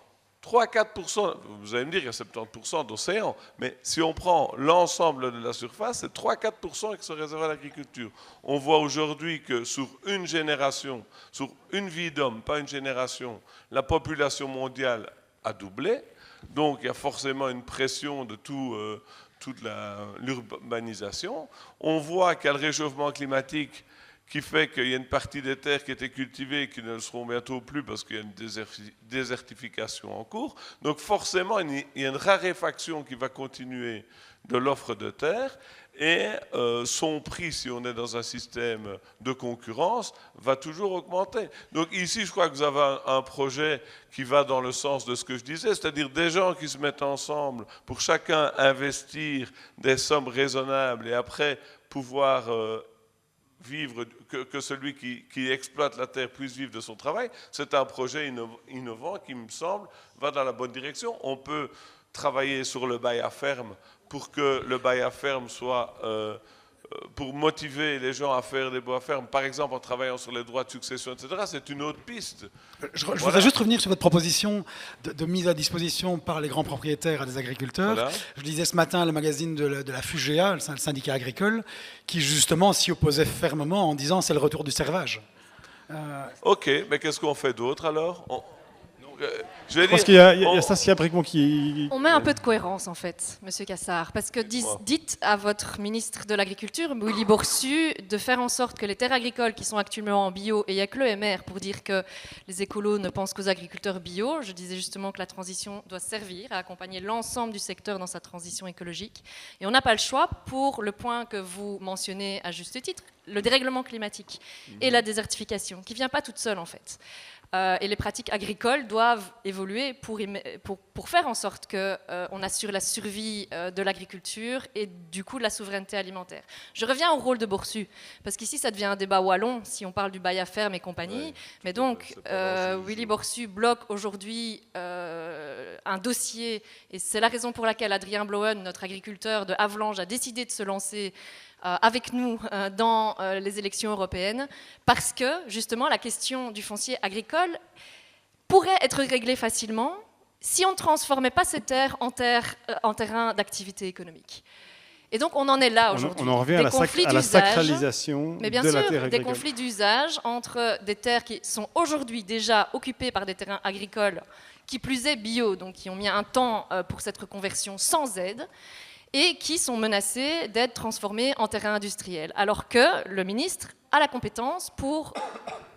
3-4%, vous allez me dire qu'il y a 70% d'océan, mais si on prend l'ensemble de la surface, c'est 3-4% qui sont réservés à l'agriculture. On voit aujourd'hui que sur une génération, sur une vie d'homme, pas une génération, la population mondiale a doublé, donc il y a forcément une pression de toute l'urbanisation. On voit qu'il y a le réchauffement climatique qui fait qu'il y a une partie des terres qui étaient cultivées et qui ne le seront bientôt plus parce qu'il y a une désertification en cours. Donc forcément, il y a une raréfaction qui va continuer de l'offre de terre et son prix, si on est dans un système de concurrence, va toujours augmenter. Donc ici, je crois que vous avez un projet qui va dans le sens de ce que je disais, c'est-à-dire des gens qui se mettent ensemble pour chacun investir des sommes raisonnables et après pouvoir vivre, que celui qui exploite la terre puisse vivre de son travail, c'est un projet innovant qui, me semble, va dans la bonne direction. On peut travailler sur le bail à ferme pour que le bail à ferme soit, pour motiver les gens à faire des baux à ferme, par exemple en travaillant sur les droits de succession, etc. C'est une autre piste. Je voudrais juste revenir sur votre proposition de mise à disposition par les grands propriétaires à des agriculteurs. Voilà. Je lisais ce matin le magazine de la FUGEA, le syndicat agricole, qui justement s'y opposait fermement en disant c'est le retour du servage. Ok, mais qu'est-ce qu'on fait d'autre alors? Je pense qu'il y a Stacia Bricmont qui... On met un peu de cohérence, en fait, Monsieur Cassard, parce que dites à votre ministre de l'Agriculture, Willy Borsu, de faire en sorte que les terres agricoles qui sont actuellement en bio, et il n'y a que l'EMR pour dire que les écolos ne pensent qu'aux agriculteurs bio, je disais justement que la transition doit servir à accompagner l'ensemble du secteur dans sa transition écologique, et on n'a pas le choix pour le point que vous mentionnez à juste titre, le dérèglement climatique et la désertification, qui ne vient pas toute seule, en fait. Et les pratiques agricoles doivent évoluer pour faire en sorte qu'on assure la survie de l'agriculture et du coup de la souveraineté alimentaire. Je reviens au rôle de Borsu, parce qu'ici ça devient un débat wallon si on parle du bail à ferme et compagnie. Ouais, mais donc Willy Borsu bloque aujourd'hui un dossier, et c'est la raison pour laquelle Adrien Bloen, notre agriculteur de Havelange, a décidé de se lancer avec nous dans les élections européennes, parce que justement la question du foncier agricole pourrait être réglée facilement si on ne transformait pas ces terres en terrain d'activité économique. Et donc on en est là aujourd'hui. On en revient à la sacralisation de la terre agricole. Des conflits d'usage entre des terres qui sont aujourd'hui déjà occupées par des terrains agricoles, qui plus est bio, donc qui ont mis un temps pour cette reconversion sans aide, et qui sont menacés d'être transformés en terrain industriel, alors que le ministre a la compétence pour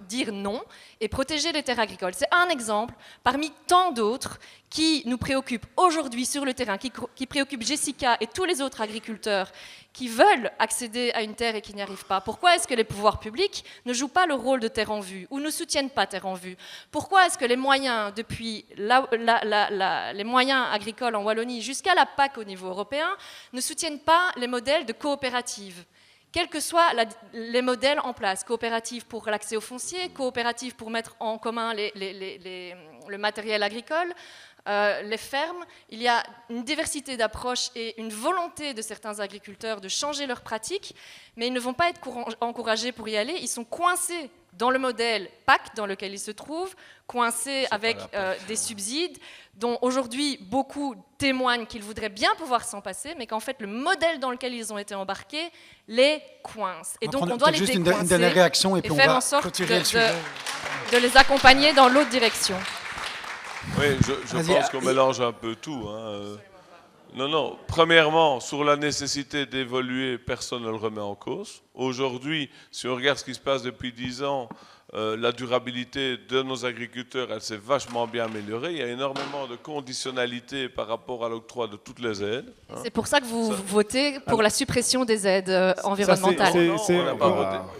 dire non et protéger les terres agricoles. C'est un exemple parmi tant d'autres qui nous préoccupent aujourd'hui sur le terrain, qui préoccupent Jessica et tous les autres agriculteurs qui veulent accéder à une terre et qui n'y arrivent pas. Pourquoi est-ce que les pouvoirs publics ne jouent pas le rôle de Terre en Vue ou ne soutiennent pas Terre en Vue? Pourquoi est-ce que les moyens, depuis les moyens agricoles en Wallonie jusqu'à la PAC au niveau européen, ne soutiennent pas les modèles de coopératives? Quels que soient les modèles en place, coopératives pour l'accès au foncier, coopératives pour mettre en commun le matériel agricole, les fermes, il y a une diversité d'approches et une volonté de certains agriculteurs de changer leurs pratiques, mais ils ne vont pas être encouragés pour y aller. Ils sont coincés dans le modèle PAC dans lequel ils se trouvent, coincés avec des subsides dont aujourd'hui beaucoup témoignent qu'ils voudraient bien pouvoir s'en passer, mais qu'en fait le modèle dans lequel ils ont été embarqués les coince. Et donc on doit les juste décoincer une dernière réaction et puis on faire va en sorte clôturer le sujet. de les accompagner dans l'autre direction. Oui, je Vas-y, pense qu'on mélange un peu tout. Non. Premièrement, sur la nécessité d'évoluer, personne ne le remet en cause. Aujourd'hui, si on regarde ce qui se passe depuis 10 ans, la durabilité de nos agriculteurs, elle s'est vachement bien améliorée. Il y a énormément de conditionnalité par rapport à l'octroi de toutes les aides. C'est pour ça que vous votez pour la suppression des aides environnementales.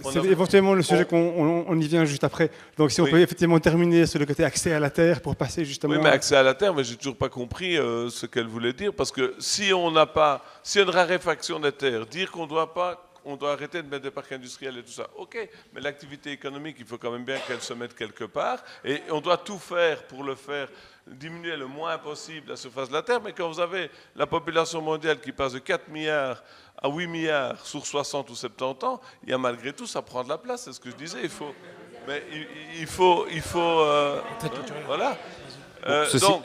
C'est éventuellement le sujet qu'on y vient juste après. Donc si on peut effectivement terminer sur le côté accès à la terre pour passer justement... Oui, mais accès à la terre, mais j'ai toujours pas compris ce qu'elle voulait dire, parce que si on n'a pas, si y a une raréfaction des terres, dire qu'on doit arrêter de mettre des parcs industriels et tout ça, ok, mais l'activité économique, il faut quand même bien qu'elle se mette quelque part, et on doit tout faire pour le faire diminuer le moins possible la surface de la Terre, mais quand vous avez la population mondiale qui passe de 4 milliards à 8 milliards sur 60 ou 70 ans, il y a malgré tout, ça prend de la place, c'est ce que je disais, il faut voilà.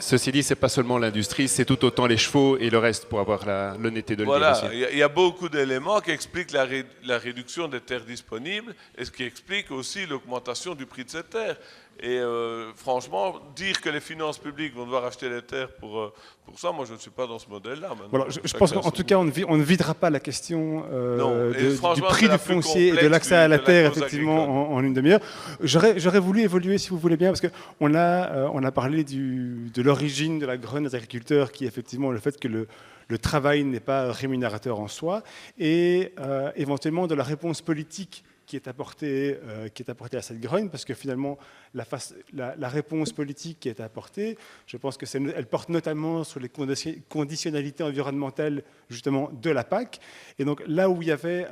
Ceci dit, c'est pas seulement l'industrie, c'est tout autant les chevaux et le reste pour avoir l'honnêteté de le dire aussi. Il y a beaucoup d'éléments qui expliquent la réduction des terres disponibles et ce qui explique aussi l'augmentation du prix de ces terres. Et franchement, dire que les finances publiques vont devoir acheter les terres pour ça, moi je ne suis pas dans ce modèle-là. Voilà, je pense qu'en tout cas, on ne videra pas la question du prix du foncier et de l'accès à la terre, effectivement, en une demi-heure. J'aurais voulu évoluer, si vous voulez bien, parce qu'on a parlé de l'origine de la grogne des agriculteurs, qui est effectivement le fait que le travail n'est pas rémunérateur en soi, et éventuellement de la réponse politique qui est apportée à cette grogne, parce que finalement, la réponse politique qui est apportée, je pense qu'elle porte notamment sur les conditionnalités environnementales, justement, de la PAC. Et donc, là où il y avait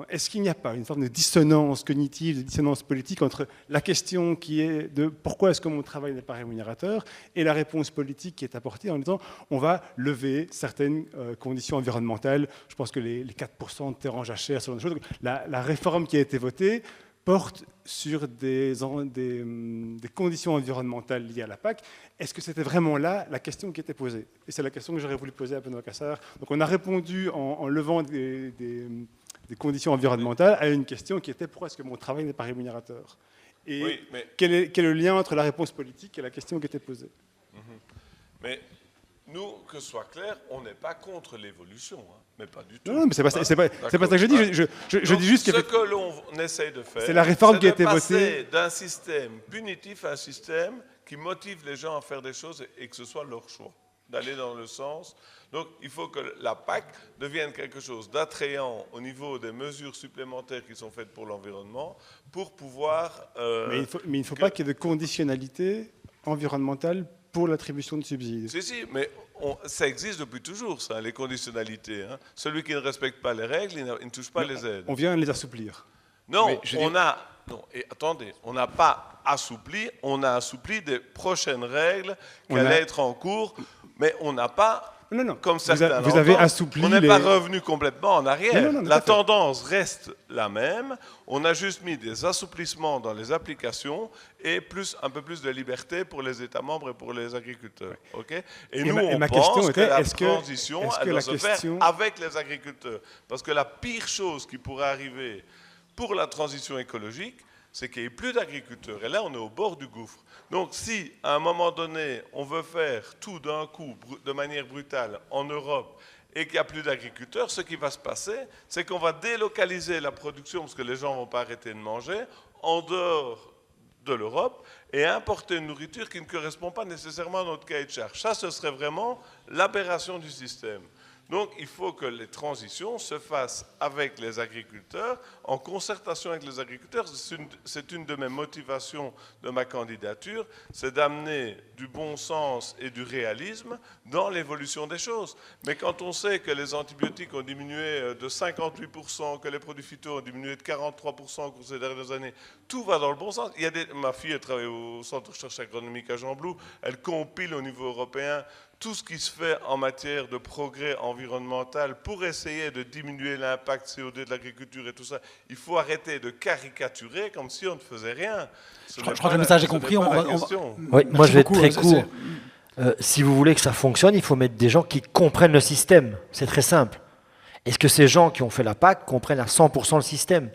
est-ce qu'il n'y a pas une forme de dissonance cognitive, de dissonance politique entre la question qui est de pourquoi est-ce que mon travail n'est pas rémunérateur et la réponse politique qui est apportée en disant on va lever certaines conditions environnementales. Je pense que les 4% de terres en jachère, ce genre de choses. Donc, la réforme qui a été votée porte sur des conditions environnementales liées à la PAC. Est-ce que c'était vraiment là la question qui était posée? Et c'est la question que j'aurais voulu poser à Benoît Cassard. Donc on a répondu en levant des conditions environnementales à une question qui était pourquoi est-ce que mon travail n'est pas rémunérateur? Et oui, quel est le lien entre la réponse politique et la question qui était posée? Mais nous, que ce soit clair, on n'est pas contre l'évolution, mais pas du tout. Non, mais c'est pas ça que je dis. Je dis juste ce que l'on essaye de faire, c'est la réforme qui a été votée d'un système punitif à un système qui motive les gens à faire des choses et que ce soit leur choix, d'aller dans le sens. Donc, il faut que la PAC devienne quelque chose d'attrayant au niveau des mesures supplémentaires qui sont faites pour l'environnement, pour pouvoir... mais il ne faut pas qu'il y ait de conditionnalité environnementale pour l'attribution de subsides. Si, mais ça existe depuis toujours, ça, les conditionnalités. Celui qui ne respecte pas les règles, il ne touche pas les aides. On vient les assouplir. Non, attendez, on n'a pas assoupli, on a assoupli des prochaines règles qui allaient être en cours, mais on n'a pas... Non. Comme certains vous avez assoupli. On n'est pas revenu complètement en arrière. La tendance reste la même. On a juste mis des assouplissements dans les applications et un peu plus de liberté pour les États membres et pour les agriculteurs. Okay? Et nous, on pense que la transition doit se faire avec les agriculteurs. Parce que la pire chose qui pourrait arriver pour la transition écologique, c'est qu'il n'y ait plus d'agriculteurs. Et là, on est au bord du gouffre. Donc, si, à un moment donné, on veut faire tout d'un coup, de manière brutale, en Europe, et qu'il n'y a plus d'agriculteurs, ce qui va se passer, c'est qu'on va délocaliser la production, parce que les gens ne vont pas arrêter de manger, en dehors de l'Europe, et importer une nourriture qui ne correspond pas nécessairement à notre cahier de charge. Ça, ce serait vraiment l'aberration du système. Donc il faut que les transitions se fassent avec les agriculteurs, en concertation avec les agriculteurs. C'est une de mes motivations de ma candidature, c'est d'amener du bon sens et du réalisme dans l'évolution des choses. Mais quand on sait que les antibiotiques ont diminué de 58%, que les produits phyto ont diminué de 43% au cours ces dernières années, tout va dans le bon sens. Ma fille elle travaille au Centre de recherche agronomique à Gembloux, elle compile au niveau européen tout ce qui se fait en matière de progrès environnemental pour essayer de diminuer l'impact CO2 de l'agriculture et tout ça. Il faut arrêter de caricaturer comme si on ne faisait rien. Je crois que le message est compris. Oui, moi je vais être très court. Si vous voulez que ça fonctionne, il faut mettre des gens qui comprennent le système. C'est très simple. Est-ce que ces gens qui ont fait la PAC comprennent à 100% le système ?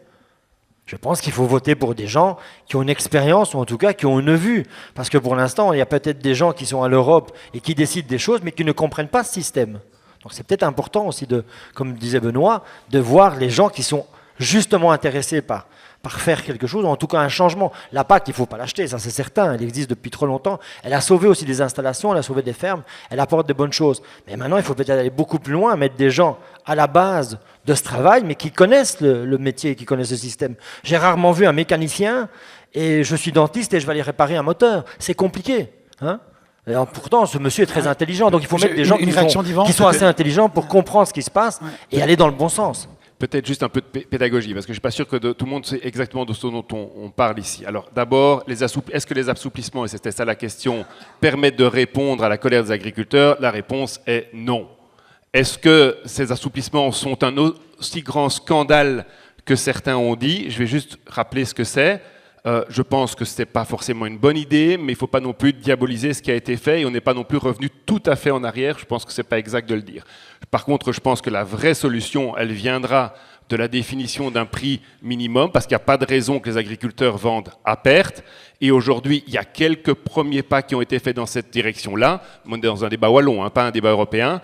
Je pense qu'il faut voter pour des gens qui ont une expérience, ou en tout cas qui ont une vue. Parce que pour l'instant, il y a peut-être des gens qui sont à l'Europe et qui décident des choses, mais qui ne comprennent pas ce système. Donc c'est peut-être important aussi, comme disait Benoît, de voir les gens qui sont justement intéressés par faire quelque chose, ou en tout cas un changement. La PAC, il ne faut pas l'acheter, ça c'est certain, elle existe depuis trop longtemps. Elle a sauvé aussi des installations, elle a sauvé des fermes, elle apporte de bonnes choses. Mais maintenant, il faut peut-être aller beaucoup plus loin, mettre des gens à la base de ce travail, mais qui connaissent le métier, qui connaissent le système. J'ai rarement vu un mécanicien, et je suis dentiste et je vais aller réparer un moteur. C'est compliqué. Hein ? Alors, pourtant, ce monsieur est très intelligent, donc il faut mettre des gens qui sont assez intelligents pour comprendre ce qui se passe et aller dans le bon sens. Peut-être juste un peu de pédagogie, parce que je ne suis pas sûr que tout le monde sait exactement de ce dont on parle ici. Alors d'abord, est-ce que les assouplissements, et c'était ça la question, permettent de répondre à la colère des agriculteurs ? La réponse est non. Est-ce que ces assouplissements sont un aussi grand scandale que certains ont dit ? Je vais juste rappeler ce que c'est. Je pense que ce n'est pas forcément une bonne idée, mais il ne faut pas non plus diaboliser ce qui a été fait et on n'est pas non plus revenu tout à fait en arrière. Je pense que ce n'est pas exact de le dire. Par contre, je pense que la vraie solution, elle viendra de la définition d'un prix minimum, parce qu'il n'y a pas de raison que les agriculteurs vendent à perte. Et aujourd'hui, il y a quelques premiers pas qui ont été faits dans cette direction-là. On est dans un débat wallon, pas un débat européen,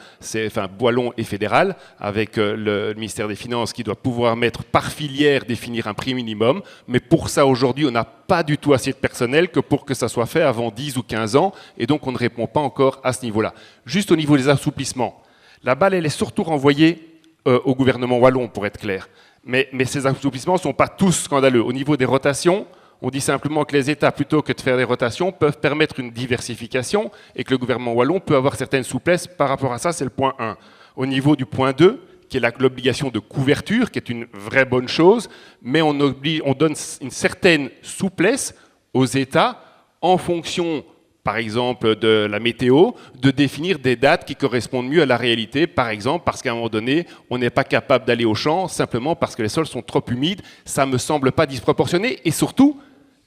wallon et fédéral, avec le ministère des Finances qui doit pouvoir mettre par filière, définir un prix minimum. Mais pour ça, aujourd'hui, on n'a pas du tout assez de personnel que pour que ça soit fait avant 10 ou 15 ans. Et donc, on ne répond pas encore à ce niveau-là. Juste au niveau des assouplissements, la balle, elle est surtout renvoyée au gouvernement wallon, pour être clair. Mais ces assouplissements ne sont pas tous scandaleux. Au niveau des rotations, on dit simplement que les États, plutôt que de faire des rotations, peuvent permettre une diversification et que le gouvernement wallon peut avoir certaines souplesses par rapport à ça, c'est le point 1. Au niveau du point 2, qui est l'obligation de couverture, qui est une vraie bonne chose, mais on donne une certaine souplesse aux États en fonction, par exemple, de la météo, de définir des dates qui correspondent mieux à la réalité, par exemple, parce qu'à un moment donné, on n'est pas capable d'aller au champ simplement parce que les sols sont trop humides. Ça ne me semble pas disproportionné. Et surtout,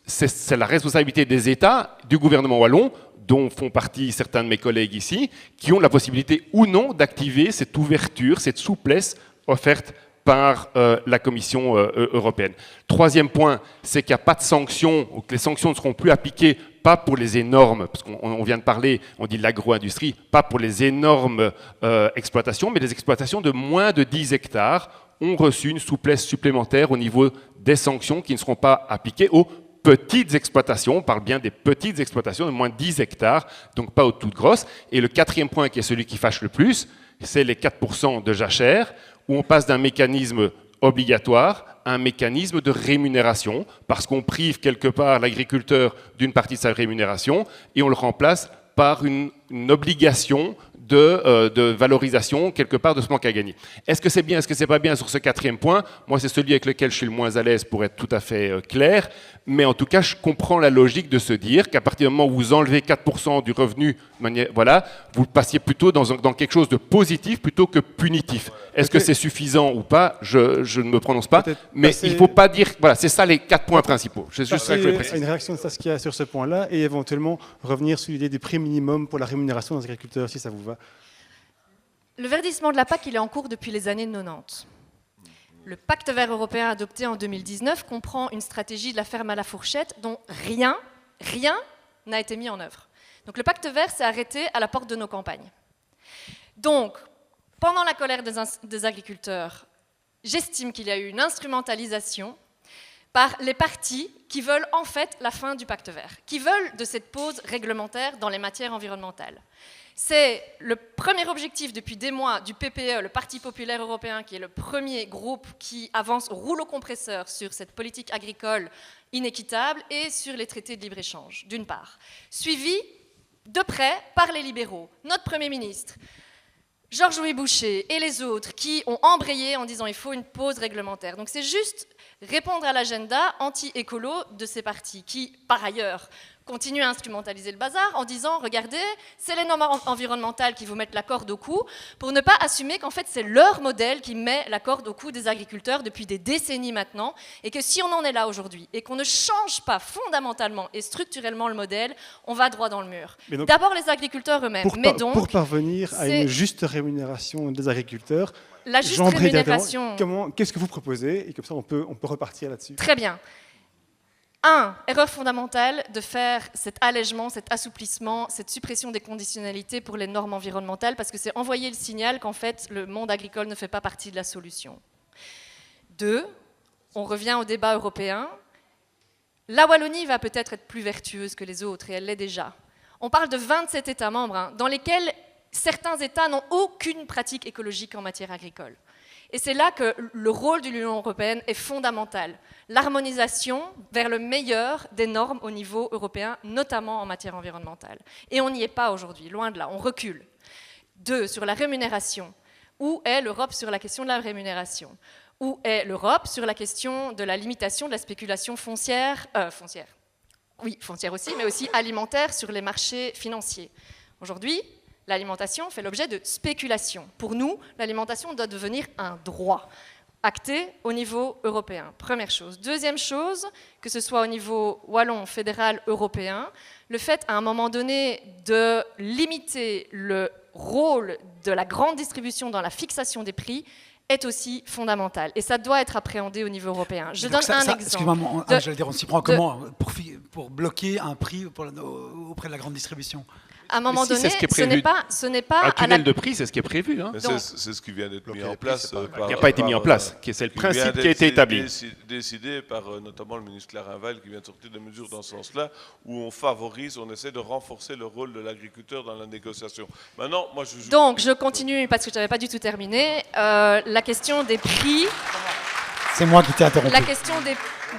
c'est la responsabilité des États, du gouvernement wallon, dont font partie certains de mes collègues ici, qui ont la possibilité ou non d'activer cette ouverture, cette souplesse offerte par la Commission européenne. Troisième point, c'est qu'il n'y a pas de sanctions, ou que les sanctions ne seront plus appliquées, pas pour les énormes, parce qu'on vient de parler, on dit de l'agro-industrie, pas pour les énormes exploitations, mais les exploitations de moins de 10 hectares ont reçu une souplesse supplémentaire au niveau des sanctions qui ne seront pas appliquées aux petites exploitations. On parle bien des petites exploitations de moins de 10 hectares, donc pas aux toutes grosses. Et le quatrième point, qui est celui qui fâche le plus, c'est les 4% de jachère, où on passe d'un mécanisme obligatoire à un mécanisme de rémunération, parce qu'on prive quelque part l'agriculteur d'une partie de sa rémunération et on le remplace par une obligation de valorisation quelque part de ce manque à gagner. Est-ce que c'est bien, est-ce que c'est pas bien sur ce quatrième point ? Moi, c'est celui avec lequel je suis le moins à l'aise pour être tout à fait clair, mais en tout cas, je comprends la logique de se dire qu'à partir du moment où vous enlevez 4% du revenu, voilà, vous passiez plutôt dans quelque chose de positif plutôt que punitif. Est-ce que c'est suffisant ou pas ? Je ne me prononce pas, mais il ne faut pas dire... Voilà, c'est ça les 4 points principaux. C'est juste ça que je voulais préciser. Une réaction de Saskia sur ce point-là et éventuellement revenir sur l'idée du prix minimum pour la rémunération des agriculteurs, si ça vous va. Le verdissement de la PAC, il est en cours depuis les années 90. Le pacte vert européen adopté en 2019 comprend une stratégie de la ferme à la fourchette dont rien n'a été mis en œuvre. Donc le pacte vert s'est arrêté à la porte de nos campagnes. Donc, pendant la colère des agriculteurs, j'estime qu'il y a eu une instrumentalisation par les partis qui veulent en fait la fin du pacte vert, qui veulent de cette pause réglementaire dans les matières environnementales. C'est le premier objectif depuis des mois du PPE, le Parti populaire européen, qui est le premier groupe qui avance au rouleau compresseur sur cette politique agricole inéquitable et sur les traités de libre-échange, d'une part. Suivi de près par les libéraux, notre Premier ministre, Georges-Louis Boucher et les autres qui ont embrayé en disant il faut une pause réglementaire. Donc c'est juste répondre à l'agenda anti-écolo de ces partis qui, par ailleurs, continuent à instrumentaliser le bazar en disant regardez, c'est les normes environnementales qui vous mettent la corde au cou, pour ne pas assumer qu'en fait c'est leur modèle qui met la corde au cou des agriculteurs depuis des décennies maintenant, et que si on en est là aujourd'hui et qu'on ne change pas fondamentalement et structurellement le modèle, on va droit dans le mur. D'abord les agriculteurs eux-mêmes, pour parvenir à une juste rémunération des agriculteurs, la juste rémunération. Qu'est-ce que vous proposez? Et comme ça, on peut repartir là-dessus. Très bien. 1. Erreur fondamentale de faire cet allègement, cet assouplissement, cette suppression des conditionnalités pour les normes environnementales, parce que c'est envoyer le signal qu'en fait, le monde agricole ne fait pas partie de la solution. 2. On revient au débat européen. La Wallonie va peut-être être plus vertueuse que les autres, et elle l'est déjà. On parle de 27 États membres, dans lesquels certains États n'ont aucune pratique écologique en matière agricole. Et c'est là que le rôle de l'Union européenne est fondamental. L'harmonisation vers le meilleur des normes au niveau européen, notamment en matière environnementale. Et on n'y est pas aujourd'hui, loin de là, on recule. 2. Sur la rémunération. Où est l'Europe sur la question de la rémunération? Où est l'Europe sur la question de la limitation de la spéculation foncière? Oui, foncière aussi, mais aussi alimentaire sur les marchés financiers. Aujourd'hui, l'alimentation fait l'objet de spéculation. Pour nous, l'alimentation doit devenir un droit acté au niveau européen. Première chose. Deuxième chose, que ce soit au niveau wallon, fédéral, européen, le fait à un moment donné de limiter le rôle de la grande distribution dans la fixation des prix est aussi fondamental. Et ça doit être appréhendé au niveau européen. Je donne un exemple. Excusez-moi, j'allais dire, on s'y prend comment pour bloquer un prix auprès de la grande distribution? À un moment donné, ce n'est pas un tunnel de prix, c'est ce qui est prévu. Hein. C'est ce qui vient d'être mis en place. Qui n'a pas été mis en place, c'est le principe qui a été établi. Décidé par notamment le ministre Clarinval, qui vient de sortir des mesures dans ce sens-là, où on favorise, on essaie de renforcer le rôle de l'agriculteur dans la négociation. Maintenant, moi, Donc, je continue, parce que je n'avais pas du tout terminé. La question des prix... C'est moi qui t'ai interrompu. La question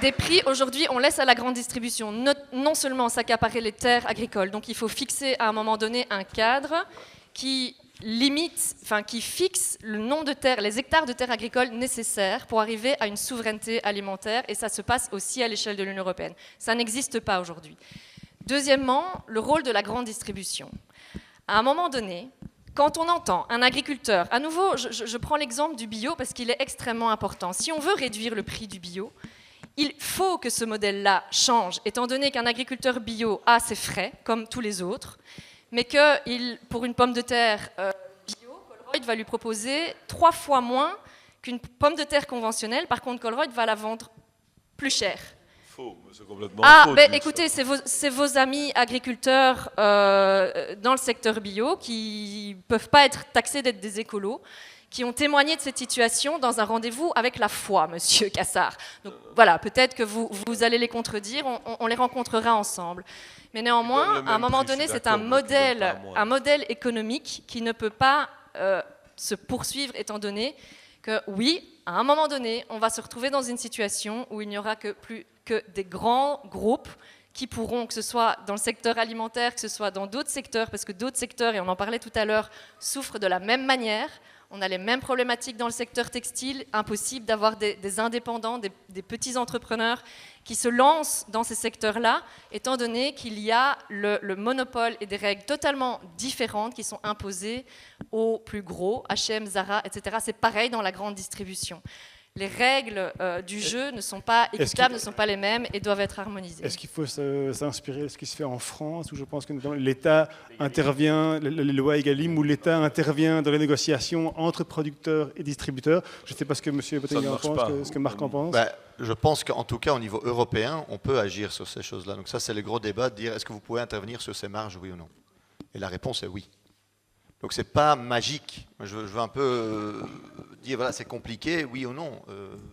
des prix, aujourd'hui, on laisse à la grande distribution non seulement s'accaparer les terres agricoles, donc il faut fixer à un moment donné un cadre qui limite, qui fixe le nombre de terres, les hectares de terres agricoles nécessaires pour arriver à une souveraineté alimentaire, et ça se passe aussi à l'échelle de l'Union européenne. Ça n'existe pas aujourd'hui. Deuxièmement, le rôle de la grande distribution. À un moment donné, quand on entend un agriculteur, à nouveau, je prends l'exemple du bio parce qu'il est extrêmement important. Si on veut réduire le prix du bio, il faut que ce modèle-là change, étant donné qu'un agriculteur bio a ses frais, comme tous les autres, mais que pour une pomme de terre bio, Colruyt va lui proposer 3 fois moins qu'une pomme de terre conventionnelle. Par contre, Colruyt va la vendre plus cher. Faux, c'est complètement faux. Écoutez, c'est vos amis agriculteurs dans le secteur bio qui ne peuvent pas être taxés d'être des écolos, qui ont témoigné de cette situation dans un rendez-vous avec la foi, monsieur Cassard. Donc voilà, peut-être que vous allez les contredire, on les rencontrera ensemble. Mais néanmoins, à un moment donné, c'est un modèle économique qui ne peut pas se poursuivre, étant donné que, oui, à un moment donné, on va se retrouver dans une situation où il n'y aura que des grands groupes qui pourront, que ce soit dans le secteur alimentaire, que ce soit dans d'autres secteurs, parce que d'autres secteurs, et on en parlait tout à l'heure, souffrent de la même manière. On a les mêmes problématiques dans le secteur textile. Impossible d'avoir des indépendants, des petits entrepreneurs qui se lancent dans ces secteurs-là, étant donné qu'il y a le monopole et des règles totalement différentes qui sont imposées aux plus gros, H&M, Zara, etc. C'est pareil dans la grande distribution. Les règles du jeu ne sont pas équitables, ne sont pas les mêmes et doivent être harmonisées. Est-ce qu'il faut s'inspirer de ce qui se fait en France, où je pense que l'État intervient, les lois Egalim, où l'État intervient dans les négociations entre producteurs et distributeurs? Je ne sais pas ce que M. Bottegui en pense, ce que Marc en pense. Je pense qu'en tout cas, au niveau européen, on peut agir sur ces choses-là. Donc ça, c'est le gros débat de dire est-ce que vous pouvez intervenir sur ces marges, oui ou non? Et la réponse est oui. Donc c'est pas magique. Je veux un peu dire, voilà, c'est compliqué, oui ou non.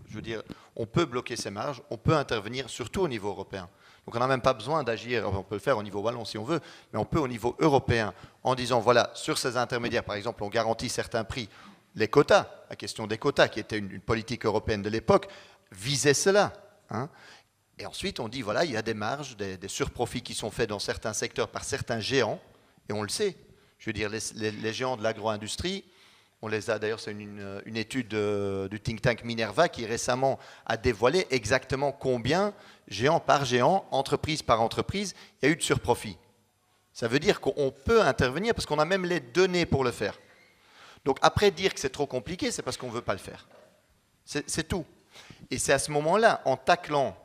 Je veux dire, on peut bloquer ces marges, on peut intervenir, surtout au niveau européen. Donc on n'a même pas besoin d'agir, on peut le faire au niveau wallon si on veut, mais on peut au niveau européen, en disant, voilà, sur ces intermédiaires, par exemple, on garantit certains prix. Les quotas, la question des quotas, qui était une politique européenne de l'époque, visait cela. Hein. Et ensuite, on dit, voilà, il y a des marges, des surprofits qui sont faits dans certains secteurs par certains géants, et on le sait. Je veux dire, les géants de l'agro-industrie, on les a d'ailleurs, c'est une étude du think tank Minerva qui récemment a dévoilé exactement combien, géant par géant, entreprise par entreprise, il y a eu de surprofit. Ça veut dire qu'on peut intervenir parce qu'on a même les données pour le faire. Donc après, dire que c'est trop compliqué, c'est parce qu'on ne veut pas le faire. C'est tout. Et c'est à ce moment-là, en taclant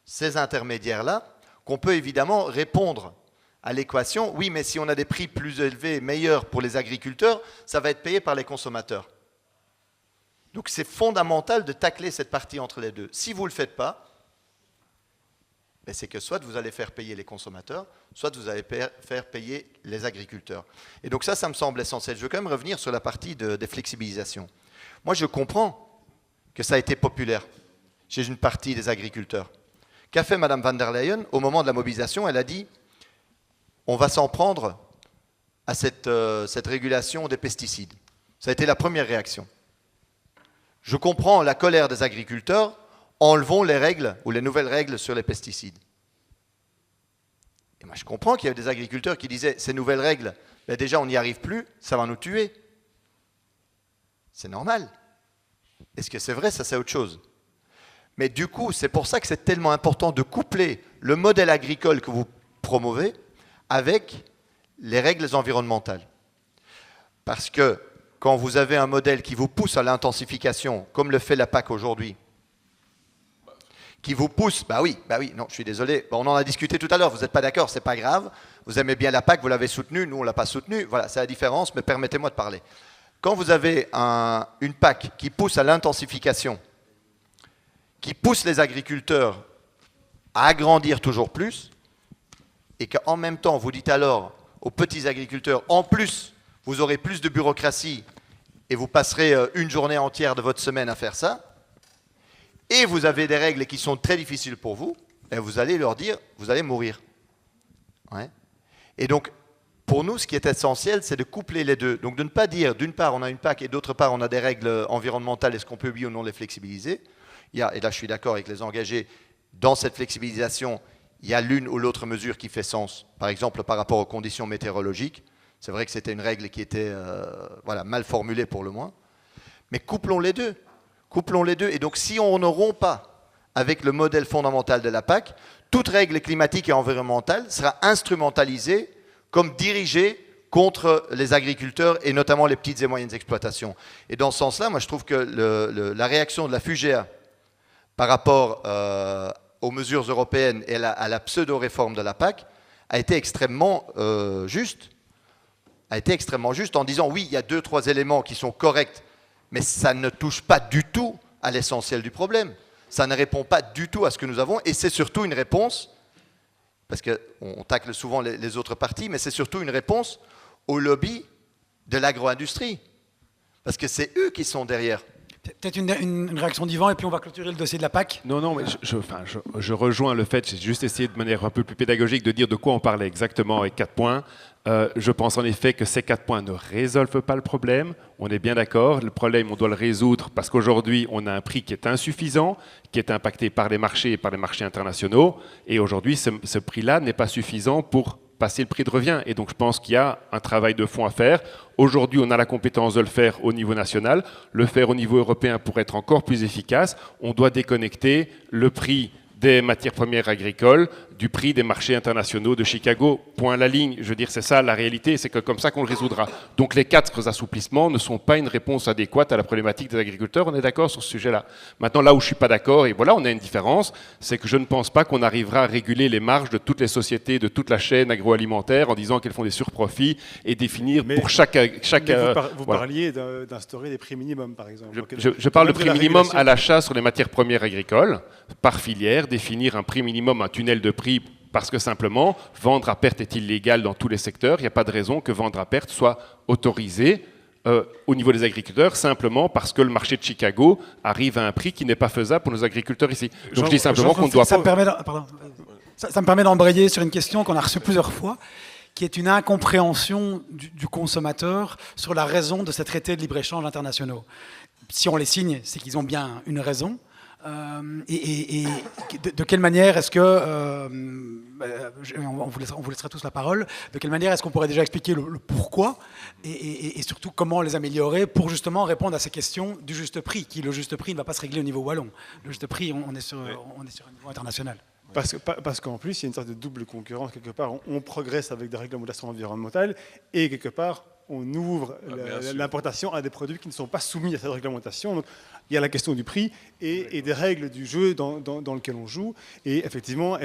ces intermédiaires-là, qu'on peut évidemment répondre à l'équation, oui, mais si on a des prix plus élevés, meilleurs pour les agriculteurs, ça va être payé par les consommateurs. Donc c'est fondamental de tacler cette partie entre les deux. Si vous ne le faites pas, ben c'est que soit vous allez faire payer les consommateurs, soit vous allez faire payer les agriculteurs. Et donc ça me semble essentiel. Je veux quand même revenir sur la partie des flexibilisations. Moi, je comprends que ça a été populaire chez une partie des agriculteurs. Qu'a fait Mme van der Leyen au moment de la mobilisation? Elle a dit on va s'en prendre à cette régulation des pesticides. Ça a été la première réaction. Je comprends la colère des agriculteurs, enlevons les règles ou les nouvelles règles sur les pesticides. Et moi je comprends qu'il y a des agriculteurs qui disaient ces nouvelles règles, ben déjà on n'y arrive plus, ça va nous tuer. C'est normal. Est-ce que c'est vrai? Ça c'est autre chose. Mais du coup, c'est pour ça que c'est tellement important de coupler le modèle agricole que vous promouvez avec les règles environnementales. Parce que quand vous avez un modèle qui vous pousse à l'intensification, comme le fait la PAC aujourd'hui, qui vous pousse, bah oui, non, je suis désolé, on en a discuté tout à l'heure, vous n'êtes pas d'accord, c'est pas grave, vous aimez bien la PAC, vous l'avez soutenue, nous on ne l'a pas soutenue, voilà, c'est la différence, mais permettez-moi de parler. Quand vous avez une PAC qui pousse à l'intensification, qui pousse les agriculteurs à agrandir toujours plus, et qu'en même temps, vous dites alors aux petits agriculteurs, en plus, vous aurez plus de bureaucratie et vous passerez une journée entière de votre semaine à faire ça, et vous avez des règles qui sont très difficiles pour vous, et vous allez leur dire, vous allez mourir. Ouais. Et donc, pour nous, ce qui est essentiel, c'est de coupler les deux. Donc de ne pas dire, d'une part, on a une PAC, et d'autre part, on a des règles environnementales, est-ce qu'on peut, oui ou non, les flexibiliser? Et là, je suis d'accord avec les engagés, dans cette flexibilisation, il y a l'une ou l'autre mesure qui fait sens. Par exemple, par rapport aux conditions météorologiques. C'est vrai que c'était une règle qui était mal formulée pour le moins. Mais couplons les deux. Couplons les deux. Et donc, si on ne rompt pas avec le modèle fondamental de la PAC, toute règle climatique et environnementale sera instrumentalisée comme dirigée contre les agriculteurs et notamment les petites et moyennes exploitations. Et dans ce sens-là, moi, je trouve que la réaction de la FUGEA par rapport aux mesures européennes et à la pseudo-réforme de la PAC a été extrêmement juste. A été extrêmement juste en disant oui, il y a 2-3 éléments qui sont corrects, mais ça ne touche pas du tout à l'essentiel du problème. Ça ne répond pas du tout à ce que nous avons, et c'est surtout une réponse, parce qu'on tacle souvent les autres parties, mais c'est surtout une réponse au lobby de l'agro-industrie. Parce que c'est eux qui sont derrière. Peut-être une réaction d'Yvan, et puis on va clôturer le dossier de la PAC. Non, mais je rejoins le fait, j'ai juste essayé de manière un peu plus pédagogique de dire de quoi on parlait exactement avec 4 points. Je pense en effet que ces 4 points ne résolvent pas le problème, on est bien d'accord. Le problème, on doit le résoudre parce qu'aujourd'hui, on a un prix qui est insuffisant, qui est impacté par les marchés et par les marchés internationaux, et aujourd'hui, ce prix-là n'est pas suffisant pour passer le prix de revient. Et donc je pense qu'il y a un travail de fond à faire. Aujourd'hui, on a la compétence de le faire au niveau national. Le faire au niveau européen pour être encore plus efficace, on doit déconnecter le prix des matières premières agricoles du prix des marchés internationaux de Chicago. Point à la ligne. Je veux dire, c'est ça la réalité, c'est que comme ça qu'on le résoudra. Donc les 4 assouplissements ne sont pas une réponse adéquate à la problématique des agriculteurs. On est d'accord sur ce sujet-là. Maintenant, là où je ne suis pas d'accord, et voilà, on a une différence, c'est que je ne pense pas qu'on arrivera à réguler les marges de toutes les sociétés, de toute la chaîne agroalimentaire en disant qu'elles font des surprofits et définir pour chaque vous parliez d'instaurer des prix minimums, par exemple. Je parle de prix minimum à l'achat sur les matières premières agricoles, par filière, définir un prix minimum, un tunnel de prix parce que simplement, vendre à perte est illégal dans tous les secteurs. Il n'y a pas de raison que vendre à perte soit autorisé au niveau des agriculteurs, simplement parce que le marché de Chicago arrive à un prix qui n'est pas faisable pour nos agriculteurs ici. Donc je dis simplement qu'on ne doit pas... Ça me permet d'embrayer sur une question qu'on a reçue plusieurs fois, qui est une incompréhension du consommateur sur la raison de ces traités de libre-échange internationaux. Si on les signe, c'est qu'ils ont bien une raison. Et de quelle manière est-ce que, on vous laissera tous la parole, de quelle manière est-ce qu'on pourrait déjà expliquer le pourquoi et surtout comment les améliorer pour justement répondre à ces questions du juste prix, qui le juste prix ne va pas se régler au niveau wallon. Le juste prix, on est sur un niveau international. Parce qu'en plus, il y a une sorte de double concurrence. Quelque part, on progresse avec des réglementations environnementales et quelque part, on ouvre l'importation à des produits qui ne sont pas soumis à cette réglementation. Donc, il y a la question du prix et des règles du jeu dans lequel on joue. Et effectivement,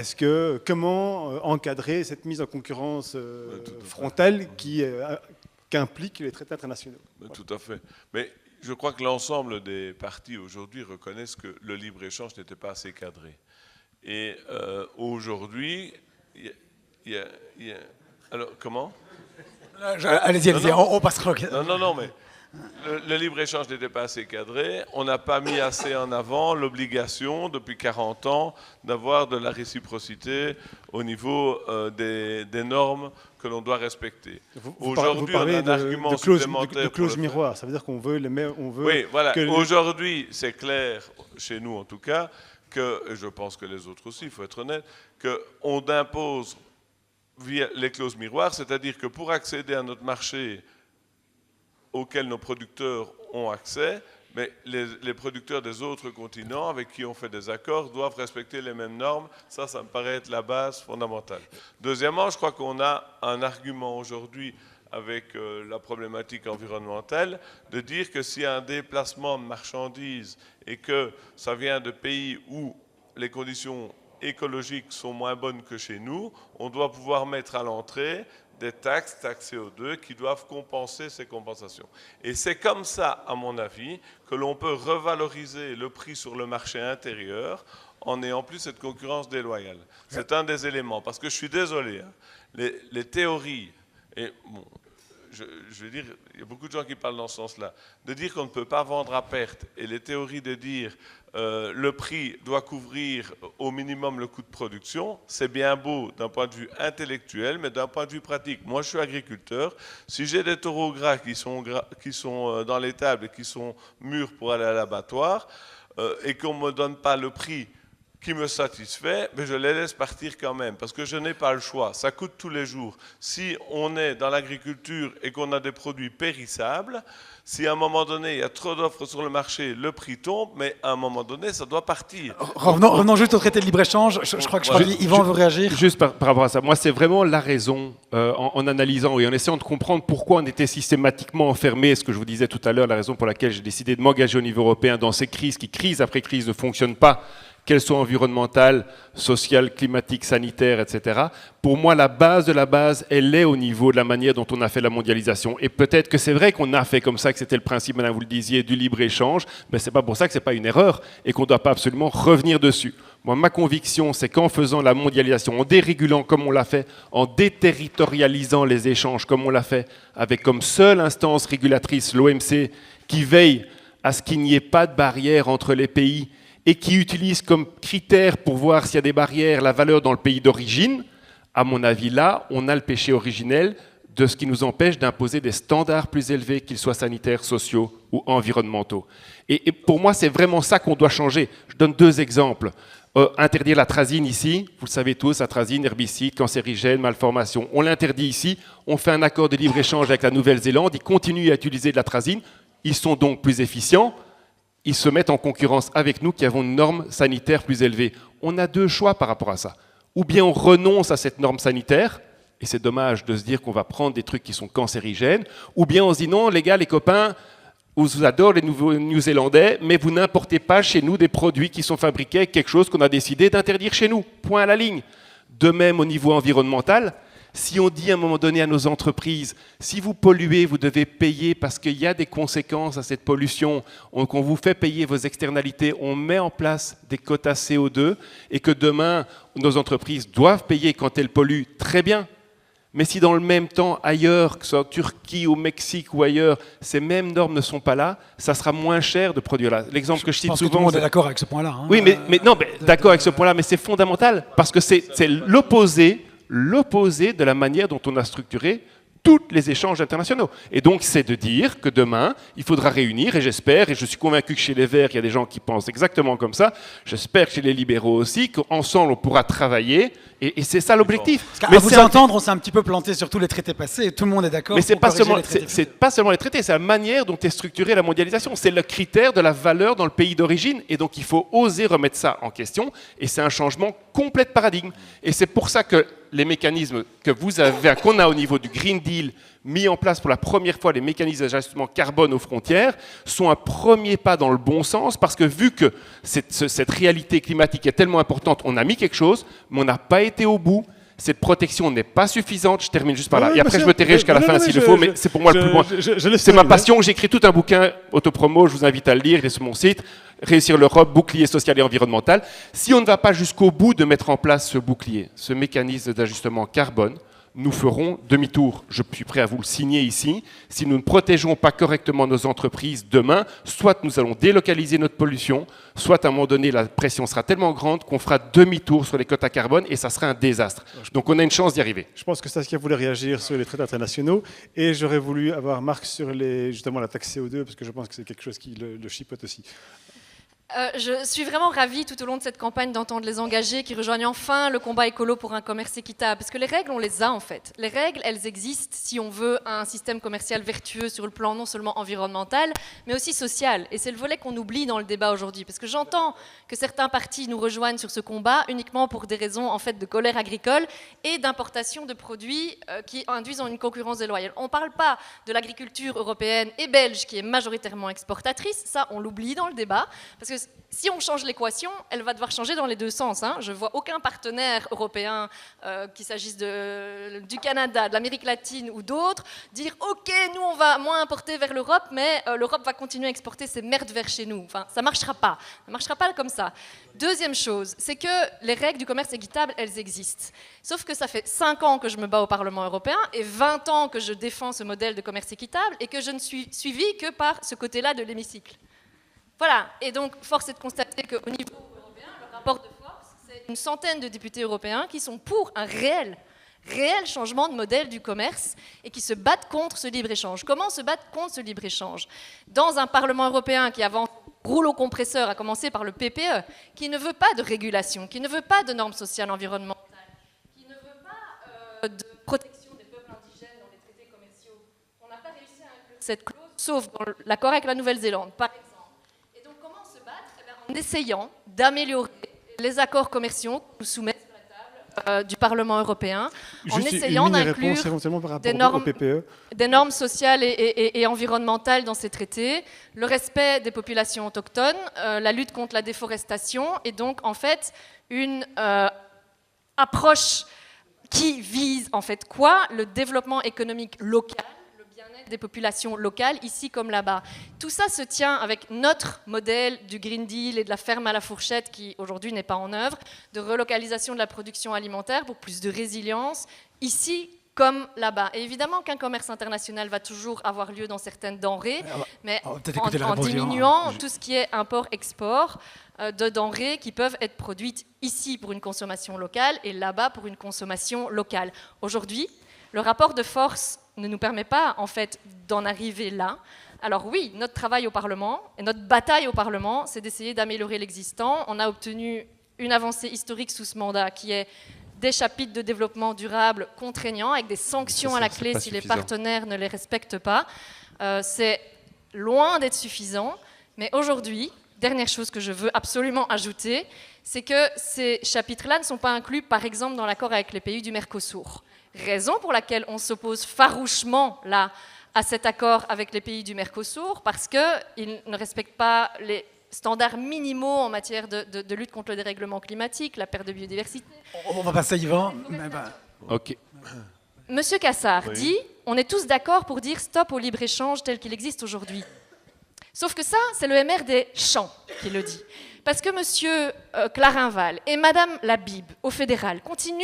comment encadrer cette mise en concurrence frontale qu'implique les traités internationaux? Tout à fait. Mais je crois que l'ensemble des partis aujourd'hui reconnaissent que le libre-échange n'était pas assez cadré. Et aujourd'hui, il y a... Alors, comment ? Allez-y, on passera. Non, mais le libre-échange n'était pas assez cadré. On n'a pas mis assez en avant l'obligation, depuis 40 ans, d'avoir de la réciprocité au niveau des normes que l'on doit respecter. Aujourd'hui, on a un argument supplémentaire. De clause miroir, ça veut dire qu'on veut les mêmes. Oui, voilà. Aujourd'hui, c'est clair, chez nous en tout cas, et je pense que les autres aussi, il faut être honnête, qu'on impose via les clauses miroirs, c'est-à-dire que pour accéder à notre marché auquel nos producteurs ont accès, mais les producteurs des autres continents avec qui on fait des accords doivent respecter les mêmes normes. Ça me paraît être la base fondamentale. Deuxièmement, je crois qu'on a un argument aujourd'hui avec la problématique environnementale, de dire que s'il y a un déplacement de marchandises et que ça vient de pays où les conditions écologiques sont moins bonnes que chez nous, on doit pouvoir mettre à l'entrée des taxes CO2 qui doivent compenser ces compensations. Et c'est comme ça, à mon avis, que l'on peut revaloriser le prix sur le marché intérieur en ayant plus cette concurrence déloyale. C'est un des éléments, parce que je suis désolé, hein, les théories, et bon, je veux dire, il y a beaucoup de gens qui parlent dans ce sens-là, de dire qu'on ne peut pas vendre à perte, et les théories de dire le prix doit couvrir au minimum le coût de production, c'est bien beau d'un point de vue intellectuel, mais d'un point de vue pratique. Moi, je suis agriculteur. Si j'ai des taureaux gras qui sont dans l'étable et qui sont mûrs pour aller à l'abattoir, et qu'on ne me donne pas le prix qui me satisfait, mais je les laisse partir quand même, parce que je n'ai pas le choix. Ça coûte tous les jours. Si on est dans l'agriculture et qu'on a des produits périssables, si à un moment donné, il y a trop d'offres sur le marché, le prix tombe, mais à un moment donné, ça doit partir. Revenons juste au traité de libre-échange. Je crois que Yvan veut réagir. Juste par rapport à ça, moi, c'est vraiment la raison, en analysant et en essayant de comprendre pourquoi on était systématiquement enfermé, ce que je vous disais tout à l'heure, la raison pour laquelle j'ai décidé de m'engager au niveau européen dans ces crises qui, crise après crise, ne fonctionnent pas, qu'elles soient environnementales, sociales, climatiques, sanitaires, etc. Pour moi, la base de la base, elle est au niveau de la manière dont on a fait la mondialisation. Et peut-être que c'est vrai qu'on a fait comme ça, que c'était le principe, madame, vous le disiez, du libre-échange, mais c'est pas pour ça que c'est pas une erreur et qu'on ne doit pas absolument revenir dessus. Moi, ma conviction, c'est qu'en faisant la mondialisation, en dérégulant comme on l'a fait, en déterritorialisant les échanges comme on l'a fait, avec comme seule instance régulatrice l'OMC qui veille à ce qu'il n'y ait pas de barrière entre les pays et qui utilise comme critère pour voir s'il y a des barrières la valeur dans le pays d'origine, à mon avis, là, on a le péché originel de ce qui nous empêche d'imposer des standards plus élevés, qu'ils soient sanitaires, sociaux ou environnementaux. Et pour moi, c'est vraiment ça qu'on doit changer. Je donne deux exemples. Interdire l'atrazine ici, vous le savez tous, atrazine, herbicide, cancérigène, malformation. On l'interdit ici, on fait un accord de libre-échange avec la Nouvelle-Zélande, ils continuent à utiliser de l'atrazine, ils sont donc plus efficients, ils se mettent en concurrence avec nous qui avons une norme sanitaire plus élevée. On a deux choix par rapport à ça. Ou bien on renonce à cette norme sanitaire, et c'est dommage de se dire qu'on va prendre des trucs qui sont cancérigènes, ou bien on se dit non, les gars, les copains, on vous adore les Néo-Zélandais, mais vous n'importez pas chez nous des produits qui sont fabriqués avec quelque chose qu'on a décidé d'interdire chez nous. Point à la ligne. De même, au niveau environnemental, Si on dit à un moment donné à nos entreprises, si vous polluez, vous devez payer parce qu'il y a des conséquences à cette pollution, qu'on vous fait payer vos externalités, on met en place des quotas CO2 et que demain, nos entreprises doivent payer quand elles polluent, très bien. Mais si dans le même temps, ailleurs, que ce soit en Turquie, au Mexique ou ailleurs, ces mêmes normes ne sont pas là, ça sera moins cher de produire là. L'exemple que je cite pense que souvent... tout le monde est d'accord avec ce point-là. Hein. Oui, mais d'accord avec ce point-là, mais c'est fondamental, parce que c'est l'opposé de la manière dont on a structuré tous les échanges internationaux. Et donc, c'est de dire que demain, il faudra réunir, et j'espère, et je suis convaincu que chez les Verts, il y a des gens qui pensent exactement comme ça, j'espère que chez les libéraux aussi, qu'ensemble, on pourra travailler, et c'est ça l'objectif. À vous entendre, on s'est un petit peu planté sur tous les traités passés, et tout le monde est d'accord. Mais c'est pas seulement les traités, c'est la manière dont est structurée la mondialisation. C'est le critère de la valeur dans le pays d'origine, et donc il faut oser remettre ça en question, et c'est un changement complet de paradigme. Et c'est pour ça que les mécanismes que vous avez, qu'on a au niveau du Green Deal, mis en place pour la première fois les mécanismes d'ajustement carbone aux frontières, sont un premier pas dans le bon sens, parce que vu que cette réalité climatique est tellement importante, on a mis quelque chose, mais on n'a pas été au bout. Cette protection n'est pas suffisante. Je termine juste par là. Oui, et après, je me tairai jusqu'à la fin s'il le faut, mais c'est pour moi le plus loin. C'est ma passion. J'ai écrit tout un bouquin autopromo, je vous invite à le lire, il est sur mon site. Réussir l'Europe, bouclier social et environnemental. Si on ne va pas jusqu'au bout de mettre en place ce bouclier, ce mécanisme d'ajustement carbone, nous ferons demi-tour. Je suis prêt à vous le signer ici. Si nous ne protégeons pas correctement nos entreprises demain, soit nous allons délocaliser notre pollution, soit à un moment donné, la pression sera tellement grande qu'on fera demi-tour sur les quotas carbone et ça sera un désastre. Donc on a une chance d'y arriver. Je pense que Saskia voulait réagir sur les traités internationaux et j'aurais voulu avoir Marc sur justement la taxe CO2 parce que je pense que c'est quelque chose qui le chipote aussi. Je suis vraiment ravie tout au long de cette campagne d'entendre les engagés qui rejoignent enfin le combat écolo pour un commerce équitable. Parce que les règles, on les a en fait. Les règles, elles existent si on veut un système commercial vertueux sur le plan non seulement environnemental, mais aussi social. Et c'est le volet qu'on oublie dans le débat aujourd'hui. Parce que j'entends que certains partis nous rejoignent sur ce combat uniquement pour des raisons en fait de colère agricole et d'importation de produits qui induisent en une concurrence déloyale. On ne parle pas de l'agriculture européenne et belge qui est majoritairement exportatrice. Ça, on l'oublie dans le débat. Parce que si on change l'équation, elle va devoir changer dans les deux sens. Hein. Je ne vois aucun partenaire européen, qu'il s'agisse du Canada, de l'Amérique latine ou d'autres, dire « Ok, nous, on va moins importer vers l'Europe, mais l'Europe va continuer à exporter ses merdes vers chez nous. » Enfin, ça ne marchera pas. Ça ne marchera pas comme ça. Deuxième chose, c'est que les règles du commerce équitable, elles existent. Sauf que ça fait 5 ans que je me bats au Parlement européen et 20 ans que je défends ce modèle de commerce équitable et que je ne suis suivie que par ce côté-là de l'hémicycle. Voilà, et donc force est de constater qu'au niveau européen, le rapport de force, c'est une centaine de députés européens qui sont pour un réel changement de modèle du commerce et qui se battent contre ce libre-échange. Comment se battre contre ce libre-échange? Dans un Parlement européen qui avant roule au compresseur, à commencer par le PPE, qui ne veut pas de régulation, qui ne veut pas de normes sociales environnementales, qui ne veut pas de protection des peuples indigènes dans les traités commerciaux. On n'a pas réussi à inclure cette clause, sauf dans l'accord avec la Nouvelle-Zélande, par exemple. En essayant d'améliorer les accords commerciaux qu'on nous soumet sur la table du Parlement européen, en essayant d'inclure des normes sociales et environnementales dans ces traités, le respect des populations autochtones, la lutte contre la déforestation, et donc en fait une approche qui vise en fait quoi? Le développement économique local, des populations locales, ici comme là-bas. Tout ça se tient avec notre modèle du Green Deal et de la ferme à la fourchette qui aujourd'hui n'est pas en œuvre, de relocalisation de la production alimentaire pour plus de résilience, ici comme là-bas. Et évidemment qu'un commerce international va toujours avoir lieu dans certaines denrées, mais en diminuant tout ce qui est import-export de denrées qui peuvent être produites ici pour une consommation locale et là-bas pour une consommation locale. Aujourd'hui, le rapport de force ne nous permet pas, en fait, d'en arriver là. Alors oui, notre travail au Parlement, et notre bataille au Parlement, c'est d'essayer d'améliorer l'existant. On a obtenu une avancée historique sous ce mandat, qui est des chapitres de développement durable contraignants, avec des sanctions à la clé si les partenaires ne les respectent pas. C'est loin d'être suffisant, mais aujourd'hui, dernière chose que je veux absolument ajouter, c'est que ces chapitres-là ne sont pas inclus, par exemple, dans l'accord avec les pays du Mercosur. Raison pour laquelle on s'oppose farouchement là, à cet accord avec les pays du Mercosur, parce qu'ils ne respectent pas les standards minimaux en matière de lutte contre le dérèglement climatique, la perte de biodiversité. On va passer à Yvan. Ok. Monsieur Cassard Oui. dit « On est tous d'accord pour dire stop au libre-échange tel qu'il existe aujourd'hui. » Sauf que ça, c'est le MR des champs qui le dit. Parce que monsieur Clarinval et madame Labib, au fédéral, continuent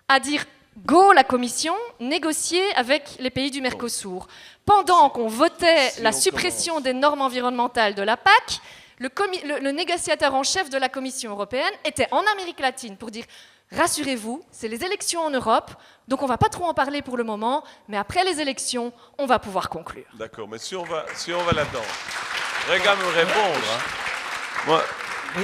à dire « Go la Commission, négocier avec les pays du Mercosur ». Pendant qu'on votait la suppression des normes environnementales de la PAC, le négociateur en chef de la Commission européenne était en Amérique latine pour dire « Rassurez-vous, c'est les élections en Europe, donc on ne va pas trop en parler pour le moment, mais après les élections, on va pouvoir conclure. » D'accord, mais si on va là-dedans, je voudrais quand même répondre. Hein. Moi,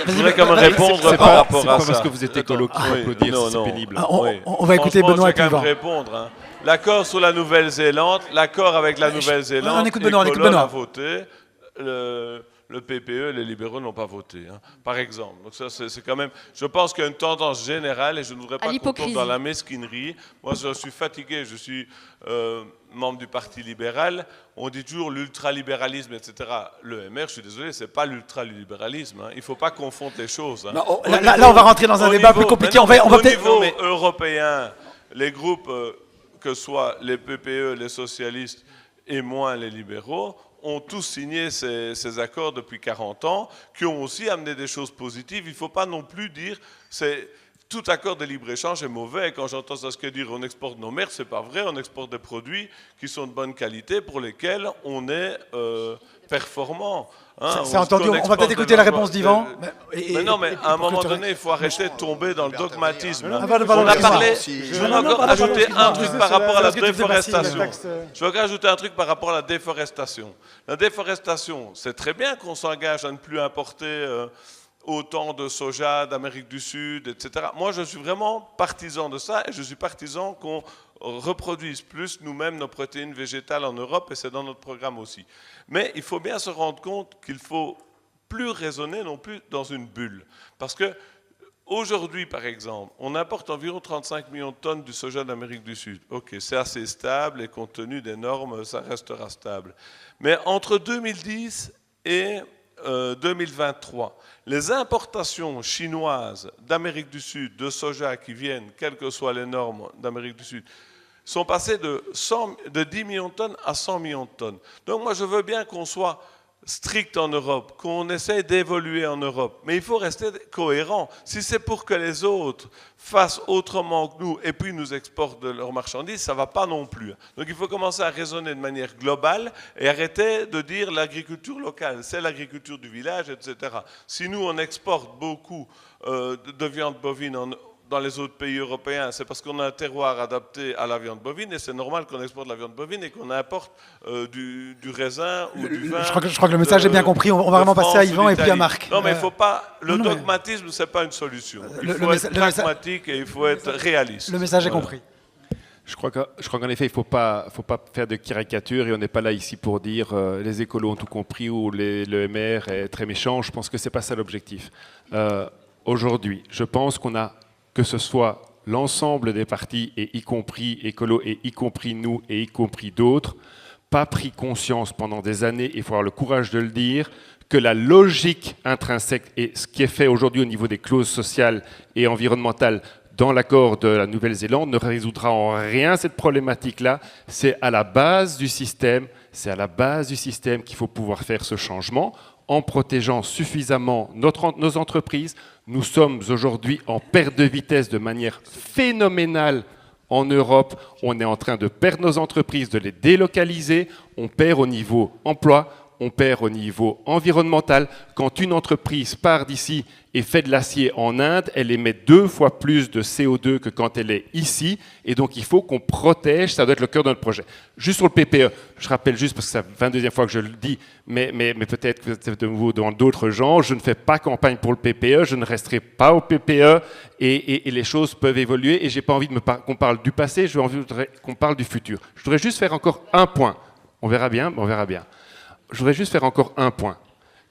je voudrais quand même répondre C'est par pas rapport à ça. parce que vous êtes écolo qu'il faut Oui, applaudir, non, c'est non. pénible. On va écouter Franchement, Benoît et je vais puis quand même Yvan. répondre. Hein. L'accord sur la Nouvelle-Zélande, l'accord avec la Nouvelle-Zélande, on écoute Benoît, Colonne a voté, le PPE, les libéraux n'ont pas voté, hein, par exemple. Donc ça, c'est quand même. Je pense qu'il y a une tendance générale, et je ne voudrais pas qu'on tombe l'hypocrisie. dans la mesquinerie. Moi, je suis fatigué, je suis membre du Parti libéral. On dit toujours l'ultralibéralisme, etc. Le MR, je suis désolé, c'est pas l'ultralibéralisme. Hein. Il ne faut pas confondre les choses. Hein. Non, là, on va rentrer dans un débat plus compliqué. On va Au peut-être. niveau européen, les groupes, que ce soit les PPE, les socialistes et moins les libéraux, ont tous signé ces accords depuis 40 ans, qui ont aussi amené des choses positives. Il ne faut pas non plus dire que tout accord de libre-échange est mauvais. Quand j'entends ça, ce que dire on exporte nos mers, c'est pas vrai. On exporte des produits qui sont de bonne qualité, pour lesquels on est performant. Hein, C'est entendu, on va peut-être écouter la réponse d'Yvan. Mais non, mais à un moment donné, il faut arrêter de tomber dans le dogmatisme. Ah, pardon, On a excuse-moi. parlé. Si- Je veux encore ajouter un truc par rapport à la déforestation. taxe, Je veux encore ajouter un truc par rapport à la déforestation. La déforestation, c'est très bien qu'on s'engage à ne plus importer autant de soja d'Amérique du Sud, etc. Moi, je suis vraiment partisan de ça, et je suis partisan qu'on reproduise plus nous-mêmes nos protéines végétales en Europe, et c'est dans notre programme aussi. Mais il faut bien se rendre compte qu'il faut plus raisonner non plus dans une bulle. Parce que aujourd'hui, par exemple, on importe environ 35 millions de tonnes du soja d'Amérique du Sud. Ok, c'est assez stable, et compte tenu des normes, ça restera stable. Mais entre 2010 et 2023, les importations chinoises d'Amérique du Sud, de soja qui viennent, quelles que soient les normes d'Amérique du Sud, sont passées de 10 millions de tonnes à 100 millions de tonnes. Donc moi, je veux bien qu'on soit strict en Europe, qu'on essaie d'évoluer en Europe, mais il faut rester cohérent. Si c'est pour que les autres fassent autrement que nous et puis nous exportent de leurs marchandises, ça ne va pas non plus. Donc il faut commencer à raisonner de manière globale et arrêter de dire l'agriculture locale, c'est l'agriculture du village, etc. Si nous, on exporte beaucoup de viande bovine dans les autres pays européens, c'est parce qu'on a un terroir adapté à la viande bovine, et c'est normal qu'on exporte la viande bovine et qu'on importe du raisin ou du vin. Je crois que le message est bien compris. On va vraiment passer à Yvan et puis à Marc. Non, mais il ne faut pas. Le non, mais- dogmatisme, ce n'est pas une solution. Il Le- faut le être messa- pragmatique et il faut être réaliste. Le message est Voilà. compris. Je crois qu'en effet, il ne faut pas faire de caricature, et on n'est pas là ici pour dire les écolos ont tout compris ou le MR est très méchant. Je pense que ce n'est pas ça l'objectif. Aujourd'hui, je pense qu'on a, que ce soit l'ensemble des partis, et y compris écolos, et y compris nous, et y compris d'autres, pas pris conscience pendant des années, et il faut avoir le courage de le dire, que la logique intrinsèque et ce qui est fait aujourd'hui au niveau des clauses sociales et environnementales dans l'accord de la Nouvelle-Zélande ne résoudra en rien cette problématique-là. C'est à la base du système, qu'il faut pouvoir faire ce changement en protégeant suffisamment nos entreprises. Nous sommes aujourd'hui en perte de vitesse de manière phénoménale en Europe. On est en train de perdre nos entreprises, de les délocaliser. On perd au niveau emploi, on perd au niveau environnemental. Quand une entreprise part d'ici et fait de l'acier en Inde, elle émet 2 fois plus de CO2 que quand elle est ici. Et donc, il faut qu'on protège, ça doit être le cœur de notre projet. Juste sur le PPE, je rappelle juste, parce que c'est la 22e fois que je le dis, mais peut-être que c'est de nouveau devant d'autres gens, je ne fais pas campagne pour le PPE, je ne resterai pas au PPE, et les choses peuvent évoluer. Et je n'ai pas envie qu'on parle du passé, je voudrais qu'on parle du futur. Je voudrais juste faire encore un point. On verra bien, on verra bien. Je voudrais juste faire encore un point.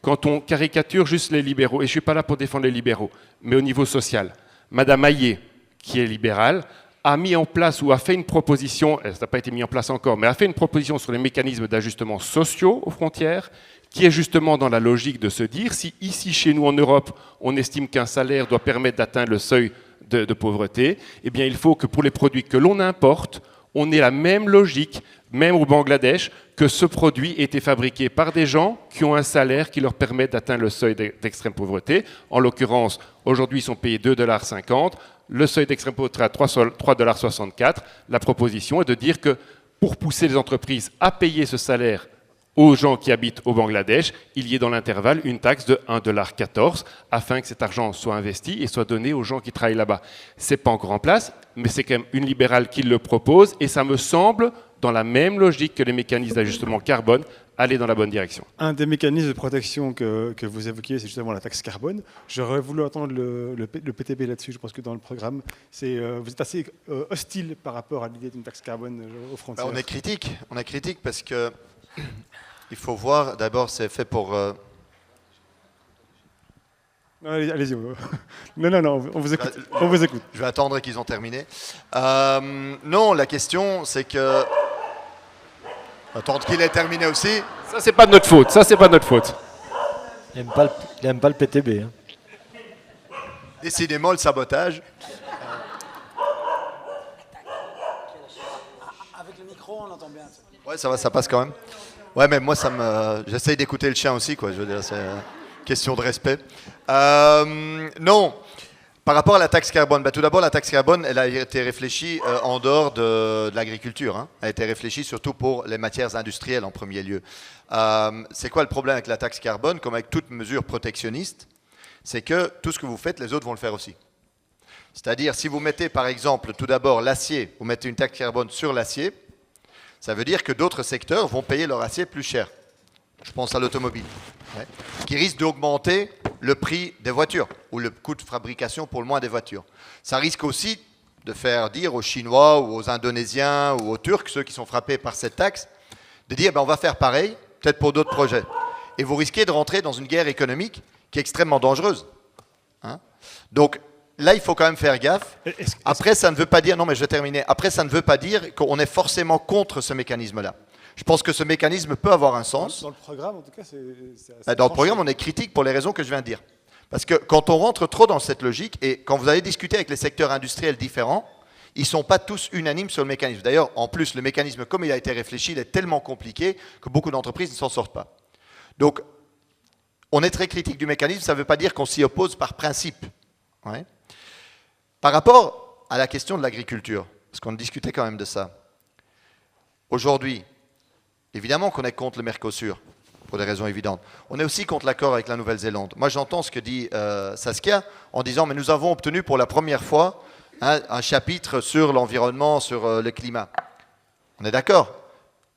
Quand on caricature juste les libéraux, et je ne suis pas là pour défendre les libéraux, mais au niveau social, Madame Hayé, qui est libérale, a mis en place ou a fait une proposition, ça n'a pas été mis en place encore, mais a fait une proposition sur les mécanismes d'ajustement sociaux aux frontières, qui est justement dans la logique de se dire, si ici, chez nous en Europe, on estime qu'un salaire doit permettre d'atteindre le seuil de pauvreté, eh bien il faut que pour les produits que l'on importe, On est la même logique, même au Bangladesh, que ce produit a été fabriqué par des gens qui ont un salaire qui leur permet d'atteindre le seuil d'extrême pauvreté. En l'occurrence, aujourd'hui, ils sont payés 2,50 $. Le seuil d'extrême pauvreté à 3,64 $. La proposition est de dire que pour pousser les entreprises à payer ce salaire aux gens qui habitent au Bangladesh, il y ait dans l'intervalle une taxe de 1,14 $ afin que cet argent soit investi et soit donné aux gens qui travaillent là-bas. Ce n'est pas encore en place, mais c'est quand même une libérale qui le propose et ça me semble, dans la même logique que les mécanismes d'ajustement carbone, aller dans la bonne direction. Un des mécanismes de protection que vous évoquiez, c'est justement la taxe carbone. J'aurais voulu entendre le PTB là-dessus. Je pense que dans le programme, vous êtes assez hostile par rapport à l'idée d'une taxe carbone aux frontières. On est critique parce que il faut voir, d'abord, c'est fait pour... Non, allez-y. Non, on vous écoute. On vous écoute. Je vais attendre qu'ils ont terminé. Non, la question, c'est que... Attendre qu'il ait terminé aussi. Ça, c'est pas de notre faute. Ça, c'est pas de notre faute. Il n'aime pas le PTB. Hein. Décidément, le sabotage. Avec le micro, on entend bien. Ouais, ça va, ça passe quand même. Ouais, mais moi, j'essaye d'écouter le chien aussi, quoi. Je veux dire, c'est question de respect. Non, par rapport à la taxe carbone, tout d'abord, la taxe carbone, elle a été réfléchie en dehors de l'agriculture. Hein. Elle a été réfléchie surtout pour les matières industrielles en premier lieu. C'est quoi le problème avec la taxe carbone, comme avec toute mesure protectionniste? C'est que tout ce que vous faites, les autres vont le faire aussi. C'est-à-dire, si vous mettez par exemple, tout d'abord, l'acier, vous mettez une taxe carbone sur l'acier, ça veut dire que d'autres secteurs vont payer leur acier plus cher. Je pense à l'automobile, qui risque d'augmenter le prix des voitures ou le coût de fabrication pour le moins des voitures. Ça risque aussi de faire dire aux Chinois ou aux Indonésiens ou aux Turcs, ceux qui sont frappés par cette taxe, de dire on va faire pareil, peut-être pour d'autres projets. Et vous risquez de rentrer dans une guerre économique qui est extrêmement dangereuse. Hein? Donc, là, il faut quand même faire gaffe. Après, ça ne veut pas dire... Non, mais je vais terminer. Après, ça ne veut pas dire qu'on est forcément contre ce mécanisme-là. Je pense que ce mécanisme peut avoir un sens. Dans le programme, en tout cas, c'est dans le programme, on est critique pour les raisons que je viens de dire. Parce que quand on rentre trop dans cette logique, et quand vous allez discuter avec les secteurs industriels différents, ils ne sont pas tous unanimes sur le mécanisme. D'ailleurs, en plus, le mécanisme, comme il a été réfléchi, il est tellement compliqué que beaucoup d'entreprises ne s'en sortent pas. Donc, on est très critique du mécanisme, ça ne veut pas dire qu'on s'y oppose par principe. Ouais. Par rapport à la question de l'agriculture, parce qu'on discutait quand même de ça, aujourd'hui, évidemment qu'on est contre le Mercosur, pour des raisons évidentes. On est aussi contre l'accord avec la Nouvelle-Zélande. Moi, j'entends ce que dit Saskia en disant « mais nous avons obtenu pour la première fois un chapitre sur l'environnement, sur le climat ». On est d'accord.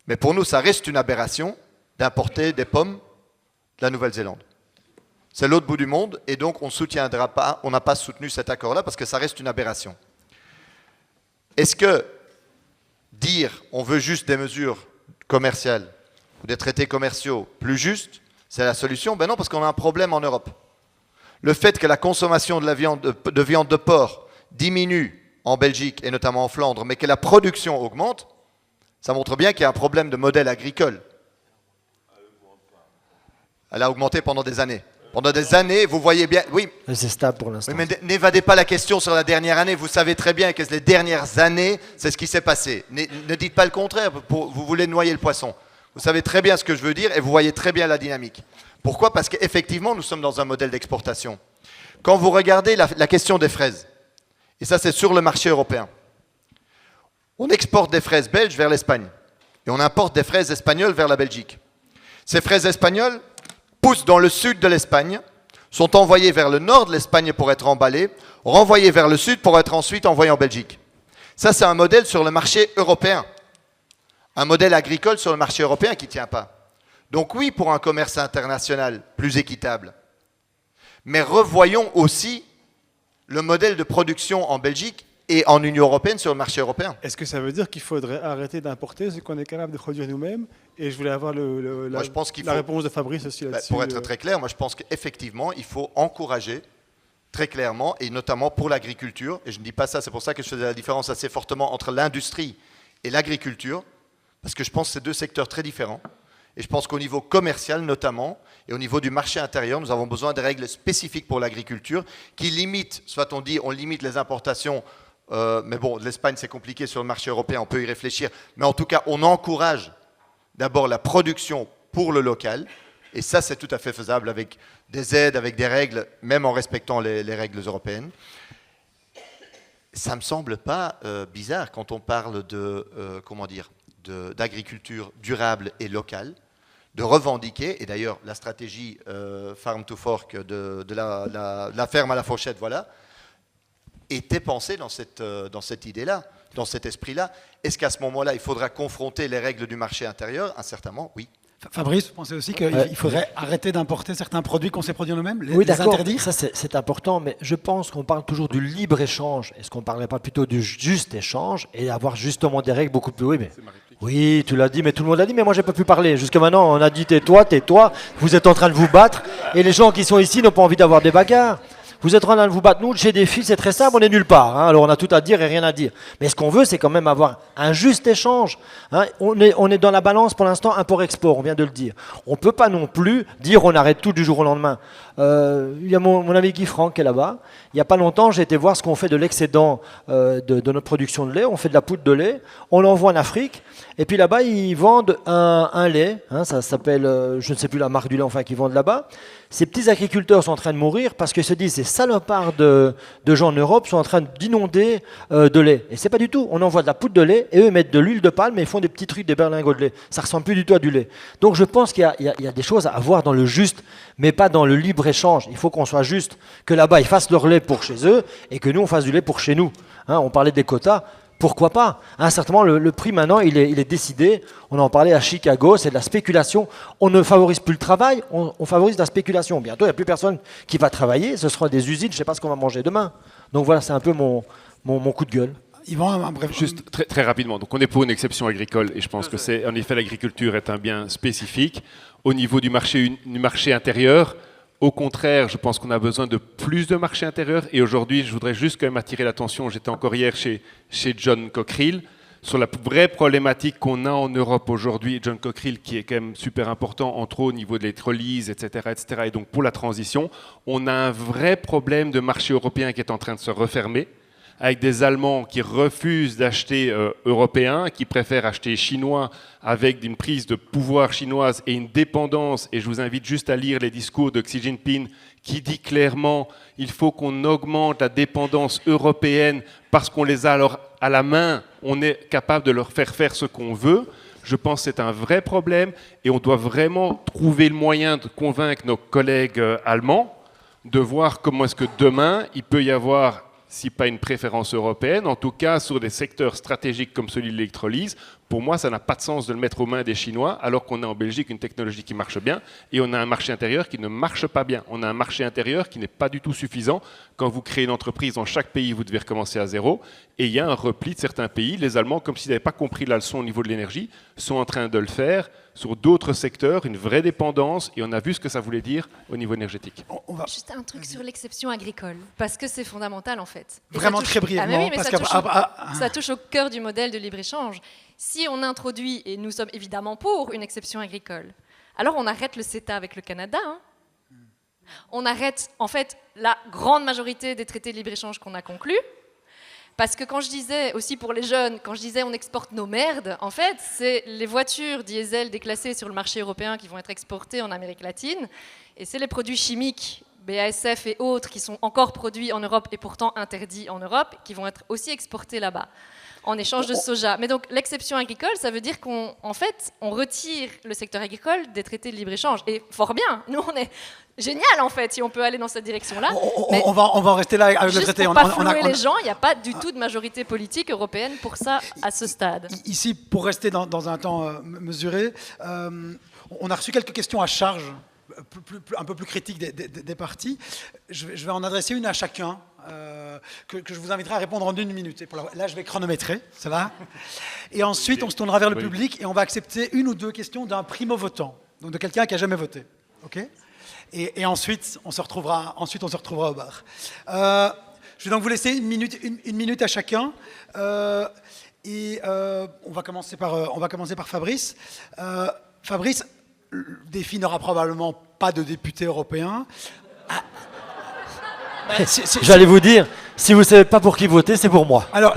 Mais pour nous, ça reste une aberration d'importer des pommes de la Nouvelle-Zélande. C'est l'autre bout du monde, et donc on ne soutiendra pas, on n'a pas soutenu cet accord-là parce que ça reste une aberration. Est-ce que dire on veut juste des mesures commerciales ou des traités commerciaux plus justes, c'est la solution? Ben non, parce qu'on a un problème en Europe. Le fait que la consommation de viande de porc diminue en Belgique et notamment en Flandre, mais que la production augmente, ça montre bien qu'il y a un problème de modèle agricole. Elle a augmenté pendant des années. Pendant des années, vous voyez bien... Oui, c'est stable pour l'instant. Oui, mais n'évadez pas la question sur la dernière année. Vous savez très bien que les dernières années, c'est ce qui s'est passé. Ne dites pas le contraire, vous voulez noyer le poisson. Vous savez très bien ce que je veux dire et vous voyez très bien la dynamique. Pourquoi? Parce qu'effectivement, nous sommes dans un modèle d'exportation. Quand vous regardez la question des fraises, et ça c'est sur le marché européen, on exporte des fraises belges vers l'Espagne et on importe des fraises espagnoles vers la Belgique. Ces fraises espagnoles poussent dans le sud de l'Espagne, sont envoyées vers le nord de l'Espagne pour être emballées, renvoyées vers le sud pour être ensuite envoyées en Belgique. Ça, c'est un modèle sur le marché européen. Un modèle agricole sur le marché européen qui ne tient pas. Donc oui, pour un commerce international plus équitable. Mais revoyons aussi le modèle de production en Belgique et en Union européenne sur le marché européen. Est-ce que ça veut dire qu'il faudrait arrêter d'importer ce qu'on est capable de produire nous-mêmes? Et je voulais avoir la réponse de Fabrice aussi là-dessus. Pour être très clair, moi je pense qu'effectivement, il faut encourager très clairement, et notamment pour l'agriculture, et je ne dis pas ça, c'est pour ça que je faisais la différence assez fortement entre l'industrie et l'agriculture, parce que je pense que c'est deux secteurs très différents. Et je pense qu'au niveau commercial notamment, et au niveau du marché intérieur, nous avons besoin de règles spécifiques pour l'agriculture qui limitent, soit on dit on limite les importations mais bon, l'Espagne c'est compliqué sur le marché européen, on peut y réfléchir. Mais en tout cas, on encourage d'abord la production pour le local. Et ça, c'est tout à fait faisable avec des aides, avec des règles, même en respectant les règles européennes. Ça ne me semble pas bizarre quand on parle d'agriculture durable et locale, de revendiquer, et d'ailleurs la stratégie Farm to Fork de la ferme à la fourchette, voilà, était pensée dans cette idée-là, dans cet esprit-là. Est-ce qu'à ce moment-là, il faudra confronter les règles du marché intérieur? Certainement, oui. Fabrice, vous pensez aussi qu'il faudrait arrêter d'importer certains produits qu'on sait produire nous-mêmes, oui, les d'accord, interdire? ça c'est important, mais je pense qu'on parle toujours du libre-échange. Est-ce qu'on ne parlerait pas plutôt du juste échange et avoir justement des règles beaucoup plus... Oui, tu l'as dit, mais tout le monde l'a dit, mais moi j'ai pas pu parler. Jusqu'à maintenant, on a dit tais-toi, vous êtes en train de vous battre, et les gens qui sont ici n'ont pas envie d'avoir des bagarres. Vous êtes en train de vous battre, nous, chez des filles, c'est très simple, on est nulle part. Hein, alors on a tout à dire et rien à dire. Mais ce qu'on veut, c'est quand même avoir un juste échange. Hein, on est dans la balance pour l'instant import-export, on vient de le dire. On ne peut pas non plus dire on arrête tout du jour au lendemain. Il y a mon ami Guy Franck qui est là-bas. Il n'y a pas longtemps, j'ai été voir ce qu'on fait de l'excédent de notre production de lait. On fait de la poudre de lait, on l'envoie en Afrique. Et puis là-bas, ils vendent un lait, hein, ça s'appelle, je ne sais plus la marque du lait, enfin, qu'ils vendent là-bas. Ces petits agriculteurs sont en train de mourir parce qu'ils se disent ces salopards de gens en Europe sont en train d'inonder de lait. Et c'est pas du tout. On envoie de la poudre de lait et eux mettent de l'huile de palme et ils font des petits trucs, des berlingots de lait. Ça ressemble plus du tout à du lait. Donc je pense qu'il y a des choses à voir dans le juste, mais pas dans le libre-échange. Il faut qu'on soit juste, que là-bas ils fassent leur lait pour chez eux et que nous on fasse du lait pour chez nous. Hein, on parlait des quotas. Pourquoi pas, hein, certainement, le prix maintenant, il est décidé. On en parlait à Chicago, c'est de la spéculation. On ne favorise plus le travail, on favorise la spéculation. Bientôt, il n'y a plus personne qui va travailler. Ce sera des usines, je ne sais pas ce qu'on va manger demain. Donc voilà, c'est un peu mon coup de gueule. Yvan, bref. Juste très, très rapidement. Donc on est pour une exception agricole et je pense que c'est, en effet, l'agriculture est un bien spécifique. Au niveau du marché intérieur, au contraire, je pense qu'on a besoin de plus de marché intérieur. Et aujourd'hui, je voudrais juste quand même attirer l'attention. J'étais encore hier chez John Cockerill sur la vraie problématique qu'on a en Europe aujourd'hui. John Cockerill, qui est quand même super important, entre autres au niveau de l'électrolyse, etc., etc. Et donc pour la transition, on a un vrai problème de marché européen qui est en train de se refermer, avec des Allemands qui refusent d'acheter européens, qui préfèrent acheter chinois avec une prise de pouvoir chinoise et une dépendance. Et je vous invite juste à lire les discours de Xi Jinping qui dit clairement il faut qu'on augmente la dépendance européenne parce qu'on les a alors à la main, on est capable de leur faire ce qu'on veut. Je pense que c'est un vrai problème et on doit vraiment trouver le moyen de convaincre nos collègues allemands de voir comment est-ce que demain il peut y avoir, si pas une préférence européenne, en tout cas sur des secteurs stratégiques comme celui de l'électrolyse. Pour moi, ça n'a pas de sens de le mettre aux mains des Chinois, alors qu'on a en Belgique une technologie qui marche bien, et on a un marché intérieur qui ne marche pas bien. On a un marché intérieur qui n'est pas du tout suffisant. Quand vous créez une entreprise dans chaque pays, vous devez recommencer à zéro, et il y a un repli de certains pays. Les Allemands, comme s'ils n'avaient pas compris la leçon au niveau de l'énergie, sont en train de le faire sur d'autres secteurs, une vraie dépendance, et on a vu ce que ça voulait dire au niveau énergétique. Juste un truc sur l'exception agricole, parce que c'est fondamental en fait. Et Vraiment touche... très brièvement. Oui, mais parce ça touche au cœur du modèle de libre-échange. Si on introduit, et nous sommes évidemment pour une exception agricole, alors on arrête le CETA avec le Canada. Hein. On arrête en fait la grande majorité des traités de libre-échange qu'on a conclus. Parce que quand je disais, aussi pour les jeunes, quand je disais on exporte nos merdes, en fait, c'est les voitures diesel déclassées sur le marché européen qui vont être exportées en Amérique latine, et c'est les produits chimiques, BASF et autres, qui sont encore produits en Europe et pourtant interdits en Europe, qui vont être aussi exportés là-bas, en échange de soja. Mais donc l'exception agricole, ça veut dire qu'en fait, on retire le secteur agricole des traités de libre-échange. Et fort bien, nous on est génial en fait, si on peut aller dans cette direction-là. On va en rester là avec le traité. Pour pas flouer les gens, il n'y a pas du tout de majorité politique européenne pour ça à ce stade. Ici, pour rester dans un temps mesuré, on a reçu quelques questions à charge, un peu plus critiques des partis. Je vais en adresser une à chacun. Que je vous inviterai à répondre en 1 minute. Et là, je vais chronométrer, ça va. Et ensuite, on se tournera vers le public et on va accepter 1 ou 2 questions d'un primo-votant, donc de quelqu'un qui n'a jamais voté. Okay, et ensuite, on se retrouvera au bar. Je vais donc vous laisser 1 minute à chacun. On va commencer par Fabrice. Fabrice, le défi n'aura probablement pas de député européen. J'allais vous dire, Si vous ne savez pas pour qui voter, c'est pour moi. Alors,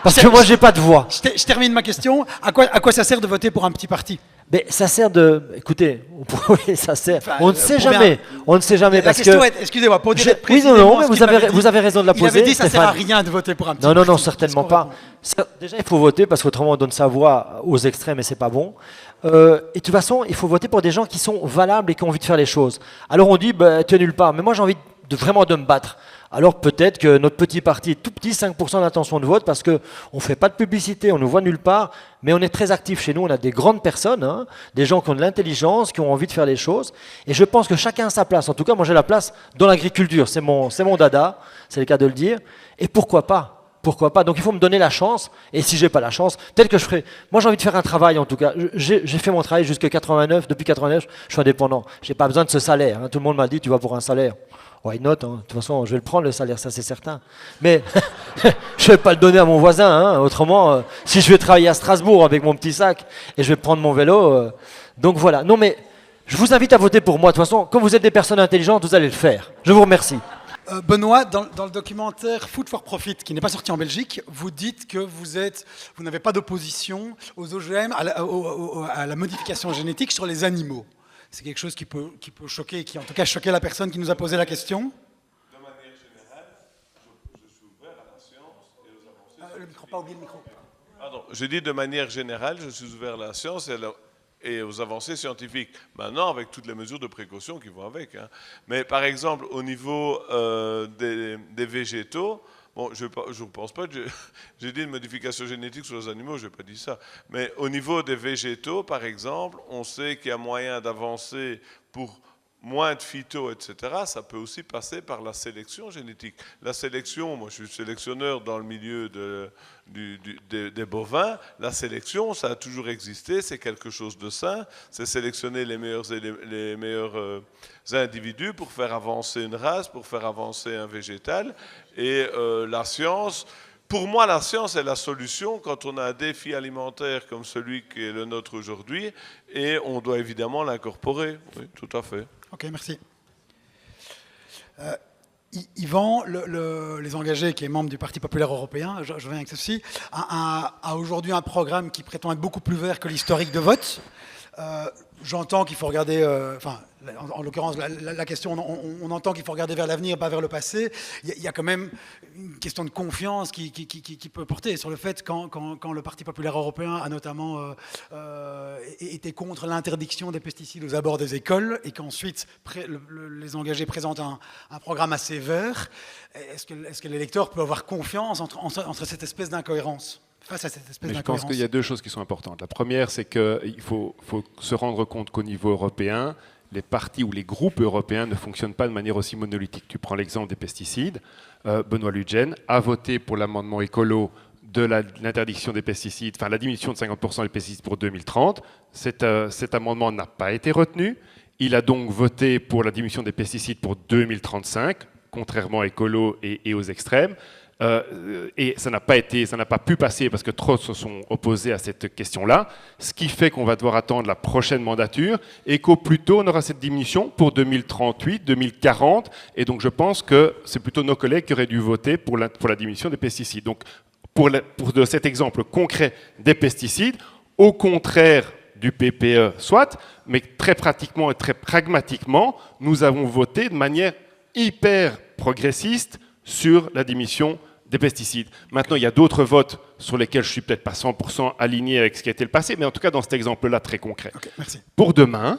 Parce que moi, j'ai pas de voix. je termine ma question. À quoi ça sert de voter pour un petit parti? Mais ça sert de... Écoutez, oui, ça sert. Enfin, On ne sait pour bien- jamais. On ne sait jamais La parce question que... est, excusez-moi, pour dire Oui, précisément non, mais ce qu'il m'avait dit. vous avez raison de la Il avait poser, dit ça sert à Stéphane. rien de voter pour un petit Non, parti. certainement Qu'est-ce qu'on pas. Déjà, il faut voter parce qu'autrement, on donne sa voix aux extrêmes et c'est pas bon. Et de toute façon, il faut voter pour des gens qui sont valables et qui ont envie de faire les choses. Alors on dit, bah, tu es nulle part. Mais moi, j'ai envie vraiment de me battre. Alors peut-être que notre petit parti est tout petit, 5% d'intention de vote, parce qu'on ne fait pas de publicité, on ne voit nulle part, mais on est très actifs chez nous, on a des grandes personnes, hein, des gens qui ont de l'intelligence, qui ont envie de faire les choses, et je pense que chacun a sa place. En tout cas, moi j'ai la place dans l'agriculture, c'est mon dada, c'est le cas de le dire, et pourquoi pas? Pourquoi pas? Donc il faut me donner la chance, et si j'ai pas la chance, peut-être que je ferai... Moi j'ai envie de faire un travail en tout cas, j'ai fait mon travail jusqu'à 89, depuis 89, je suis indépendant, j'ai pas besoin de ce salaire, hein. Tout le monde m'a dit, tu vas pour un salaire. Why not, hein. De toute façon, je vais le prendre le salaire, ça c'est certain. Mais je vais pas le donner à mon voisin, hein. Autrement, si je vais travailler à Strasbourg avec mon petit sac et je vais prendre mon vélo, donc voilà. Non mais je vous invite à voter pour moi. De toute façon, comme vous êtes des personnes intelligentes, vous allez le faire. Je vous remercie. Benoît, dans le documentaire Food for Profit, qui n'est pas sorti en Belgique, vous dites que vous n'avez pas d'opposition aux OGM, à la modification génétique sur les animaux. C'est quelque chose qui peut choquer, qui en tout cas choquer la personne qui nous a posé la question. De manière générale, je suis ouvert à la science et aux avancées. Le micro, pas oublier le micro. Pardon, je dis de manière générale, je suis ouvert à la science et aux avancées scientifiques. Maintenant, avec toutes les mesures de précaution qui vont avec. Hein. Mais par exemple, au niveau des végétaux, bon, je ne pense pas que j'ai dit une modification génétique sur les animaux, je n'ai pas dit ça. Mais au niveau des végétaux, par exemple, on sait qu'il y a moyen d'avancer pour moins de phyto, etc. Ça peut aussi passer par la sélection génétique. La sélection, moi je suis sélectionneur dans le milieu des bovins. La sélection, ça a toujours existé, c'est quelque chose de sain. C'est sélectionner les meilleurs individus pour faire avancer une race, pour faire avancer un végétal. Et la science, pour moi, la science est la solution quand on a un défi alimentaire comme celui qui est le nôtre aujourd'hui, et on doit évidemment l'incorporer. Oui, tout à fait. Ok, merci. Yvan, les engagés, qui est membre du Parti populaire européen, je reviens avec ceci, a aujourd'hui un programme qui prétend être beaucoup plus vert que l'historique de vote. J'entends qu'il faut regarder, en l'occurrence, la question, on entend qu'il faut regarder vers l'avenir, pas vers le passé. Il y a quand même une question de confiance qui peut porter sur le fait quand le Parti populaire européen a notamment été contre l'interdiction des pesticides aux abords des écoles et qu'ensuite les engagés présentent un programme assez vert. Est-ce que l'électeur peut avoir confiance entre cette espèce d'incohérence ? Face à cette espèce Mais je d'incohérence. pense qu'il y a deux choses qui sont importantes. La première, c'est qu'il faut se rendre compte qu'au niveau européen, les partis ou les groupes européens ne fonctionnent pas de manière aussi monolithique. Tu prends l'exemple des pesticides. Benoît Luggen a voté pour l'amendement écolo de l'interdiction des pesticides, enfin la diminution de 50% des pesticides pour 2030. Cet amendement n'a pas été retenu. Il a donc voté pour la diminution des pesticides pour 2035, contrairement à écolo et aux extrêmes. Et ça n'a pas pu passer parce que trop se sont opposés à cette question-là, ce qui fait qu'on va devoir attendre la prochaine mandature et qu'au plus tôt on aura cette diminution pour 2038, 2040, et donc je pense que c'est plutôt nos collègues qui auraient dû voter pour la diminution des pesticides. Donc pour cet exemple concret des pesticides, au contraire du PPE, soit, mais très pratiquement et très pragmatiquement, nous avons voté de manière hyper progressiste sur la diminution des pesticides. Maintenant, il y a d'autres votes sur lesquels je ne suis peut-être pas 100% aligné avec ce qui a été le passé, mais en tout cas dans cet exemple-là très concret. Okay, merci. Pour demain,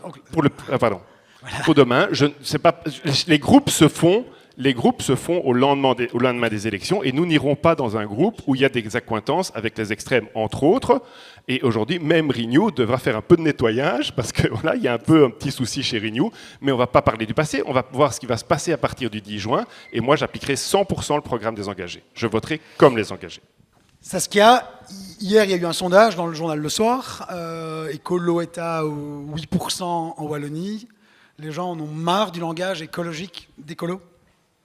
pour demain, je ne sais pas, les groupes se font au lendemain des élections, et nous n'irons pas dans un groupe où il y a des accointances avec les extrêmes, entre autres. Et aujourd'hui, même Renew devra faire un peu de nettoyage, parce que voilà, il y a un petit souci chez Renew, mais on ne va pas parler du passé, on va voir ce qui va se passer à partir du 10 juin, et moi j'appliquerai 100% le programme des engagés. Je voterai comme les engagés. Saskia, hier il y a eu un sondage dans le journal Le Soir, Écolo est à 8% en Wallonie, les gens en ont marre du langage écologique d'écolo.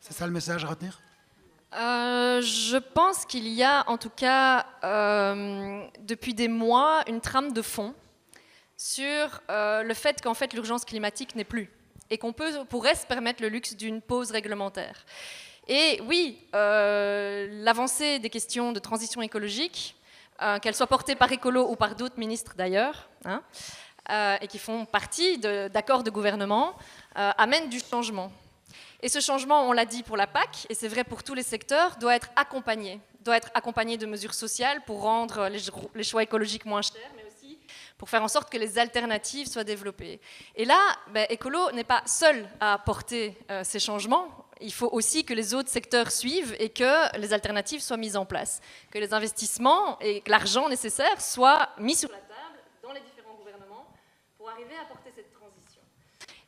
C'est ça le message à retenir ? Je pense qu'il y a en tout cas depuis des mois une trame de fond sur le fait qu'en fait l'urgence climatique n'est plus et qu'on pourrait se permettre le luxe d'une pause réglementaire. Et oui, l'avancée des questions de transition écologique, qu'elles soient portées par Écolo ou par d'autres ministres d'ailleurs, hein, et qui font partie d'accords de gouvernement, amène du changement. Et ce changement, on l'a dit pour la PAC, et c'est vrai pour tous les secteurs, doit être accompagné de mesures sociales pour rendre les choix écologiques moins chers, mais aussi pour faire en sorte que les alternatives soient développées. Et là, Écolo n'est pas seul à porter ces changements. Il faut aussi que les autres secteurs suivent et que les alternatives soient mises en place, que les investissements et que l'argent nécessaire soient mis sur la table dans les différents gouvernements pour arriver à porter cette transition.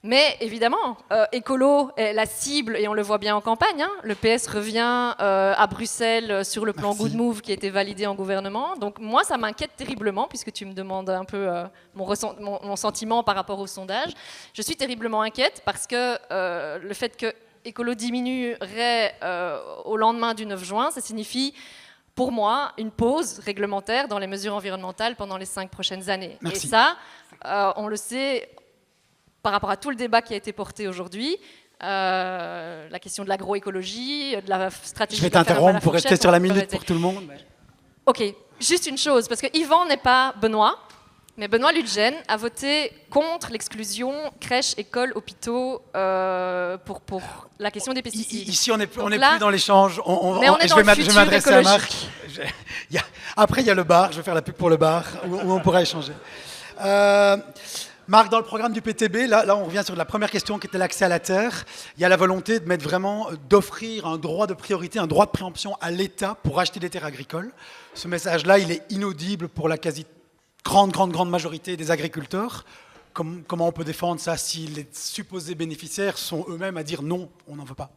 Mais évidemment, Écolo est la cible, et on le voit bien en campagne, hein. Le PS revient à Bruxelles sur le plan Good Move qui a été validé en gouvernement. Donc moi, ça m'inquiète terriblement, puisque tu me demandes un peu mon sentiment par rapport au sondage. Je suis terriblement inquiète parce que le fait que Écolo diminuerait au lendemain du 9 juin, ça signifie pour moi une pause réglementaire dans les mesures environnementales pendant les 5 prochaines années. Merci. Et ça, on le sait par rapport à tout le débat qui a été porté aujourd'hui, la question de l'agroécologie, de la stratégie... Je vais t'interrompre pour rester sur la minute pour tout le monde. Ok, juste une chose, parce que Yvan n'est pas Benoît, mais Benoît Ludgen a voté contre l'exclusion crèches, écoles, hôpitaux pour la question des pesticides. Ici, on n'est plus là, dans l'échange. Je vais m'adresser à Marc. Après, il y a le bar. Je vais faire la pub pour le bar où on pourra échanger. Marc, dans le programme du PTB, là, on revient sur la première question qui était l'accès à la terre. Il y a la volonté d'offrir un droit de priorité, un droit de préemption à l'État pour acheter des terres agricoles. Ce message-là, il est inaudible pour la grande majorité des agriculteurs. Comment on peut défendre ça si les supposés bénéficiaires sont eux-mêmes à dire non, on n'en veut pas?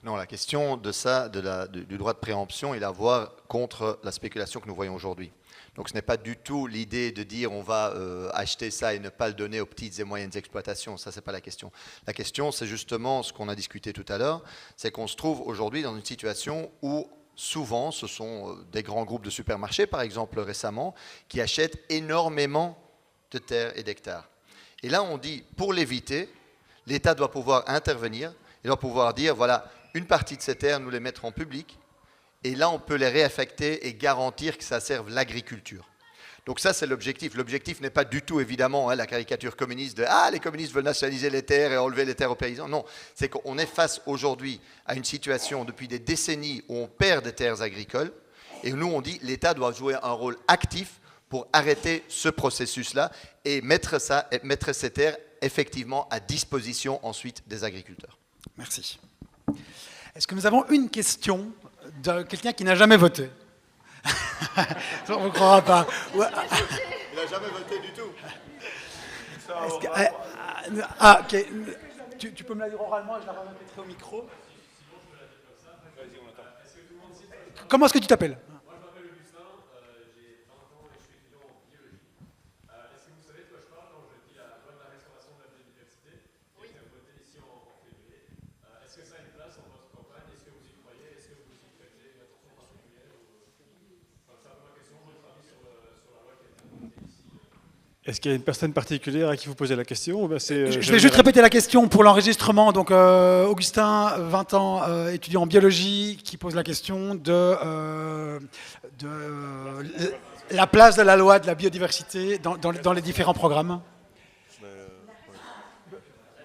Non, la question de ça, du droit de préemption, il a à voir contre la spéculation que nous voyons aujourd'hui. Donc ce n'est pas du tout l'idée de dire on va acheter ça et ne pas le donner aux petites et moyennes exploitations. Ça, c'est pas la question. La question, c'est justement ce qu'on a discuté tout à l'heure, c'est qu'on se trouve aujourd'hui dans une situation où souvent, ce sont des grands groupes de supermarchés, par exemple récemment, qui achètent énormément de terres et d'hectares. Et là, on dit, pour l'éviter, l'État doit pouvoir intervenir, il doit pouvoir dire, voilà, une partie de ces terres, nous les mettrons en public, et là, on peut les réaffecter et garantir que ça serve l'agriculture. Donc ça, c'est l'objectif. L'objectif n'est pas du tout, évidemment, la caricature communiste de « Ah, les communistes veulent nationaliser les terres et enlever les terres aux paysans ». Non, c'est qu'on est face aujourd'hui à une situation depuis des décennies où on perd des terres agricoles, et nous, on dit l'État doit jouer un rôle actif pour arrêter ce processus-là et mettre ces terres effectivement à disposition ensuite des agriculteurs. Merci. Est-ce que nous avons une question de quelqu'un qui n'a jamais voté? On ne croira pas. Il n'a jamais voté du tout. Ok. Tu peux me la dire oralement et je la remettrai au micro. Comment est-ce que tu t'appelles? Moi, je m'appelle Augustin, j'ai 20 ans et je suis étudiant en biologie. Est-ce que vous savez de quoi je parle quand je dis la loi de la restauration de la biodiversité qui a été votée ici en février? Est-ce que ça a une place en votre campagne? Est-ce que vous y croyez? Est-ce que vous y prêtez une attention particulière? C'est un peu ma question, votre avis sur la loi qui a été votée ici. Est-ce qu'il y a une personne particulière à qui vous posez la question? Je vais juste répéter la question pour l'enregistrement. Donc, Augustin, 20 ans, étudiant en biologie, qui pose la question de la place de la loi de la biodiversité dans les différents programmes.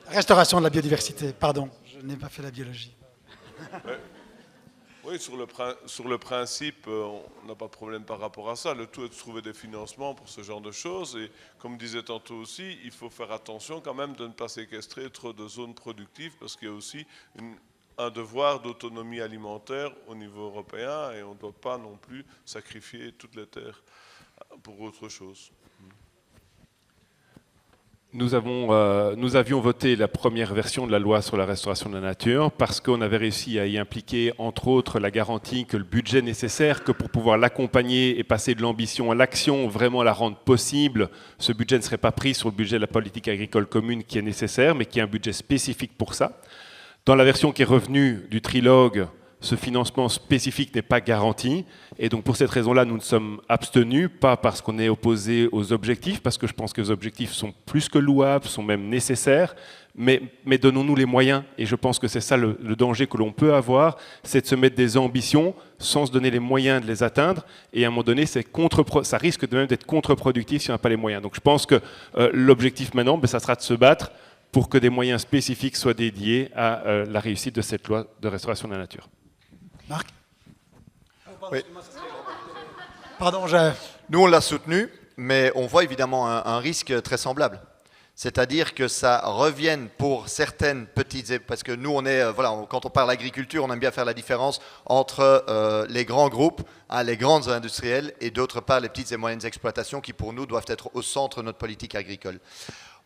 Restauration de la biodiversité, pardon, je n'ai pas fait la biologie. Oui, sur le principe, on n'a pas de problème par rapport à ça. Le tout est de trouver des financements pour ce genre de choses. Et comme disait tantôt aussi, il faut faire attention quand même de ne pas séquestrer trop de zones productives parce qu'il y a aussi un devoir d'autonomie alimentaire au niveau européen et on ne doit pas non plus sacrifier toutes les terres pour autre chose. Nous avions voté la première version de la loi sur la restauration de la nature parce qu'on avait réussi à y impliquer, entre autres, la garantie que le budget nécessaire, que pour pouvoir l'accompagner et passer de l'ambition à l'action, vraiment la rendre possible, ce budget ne serait pas pris sur le budget de la politique agricole commune qui est nécessaire, mais qui est un budget spécifique pour ça. Dans la version qui est revenue du trilogue, ce financement spécifique n'est pas garanti. Et donc pour cette raison-là, nous nous sommes abstenus, pas parce qu'on est opposé aux objectifs, parce que je pense que les objectifs sont plus que louables, sont même nécessaires, mais donnons-nous les moyens. Et je pense que c'est ça le danger que l'on peut avoir, c'est de se mettre des ambitions sans se donner les moyens de les atteindre. Et à un moment donné, ça risque de même d'être contre-productif si on n'a pas les moyens. Donc je pense que l'objectif maintenant, ça sera de se battre pour que des moyens spécifiques soient dédiés à la réussite de cette loi de restauration de la nature. Marc ? Oui. Pardon, Nous, on l'a soutenu, mais on voit évidemment un risque très semblable. C'est-à-dire que ça revienne pour certaines petites... Parce que nous, quand on parle agriculture, on aime bien faire la différence entre les grands groupes, les grandes industriels, et d'autre part les petites et moyennes exploitations qui, pour nous, doivent être au centre de notre politique agricole.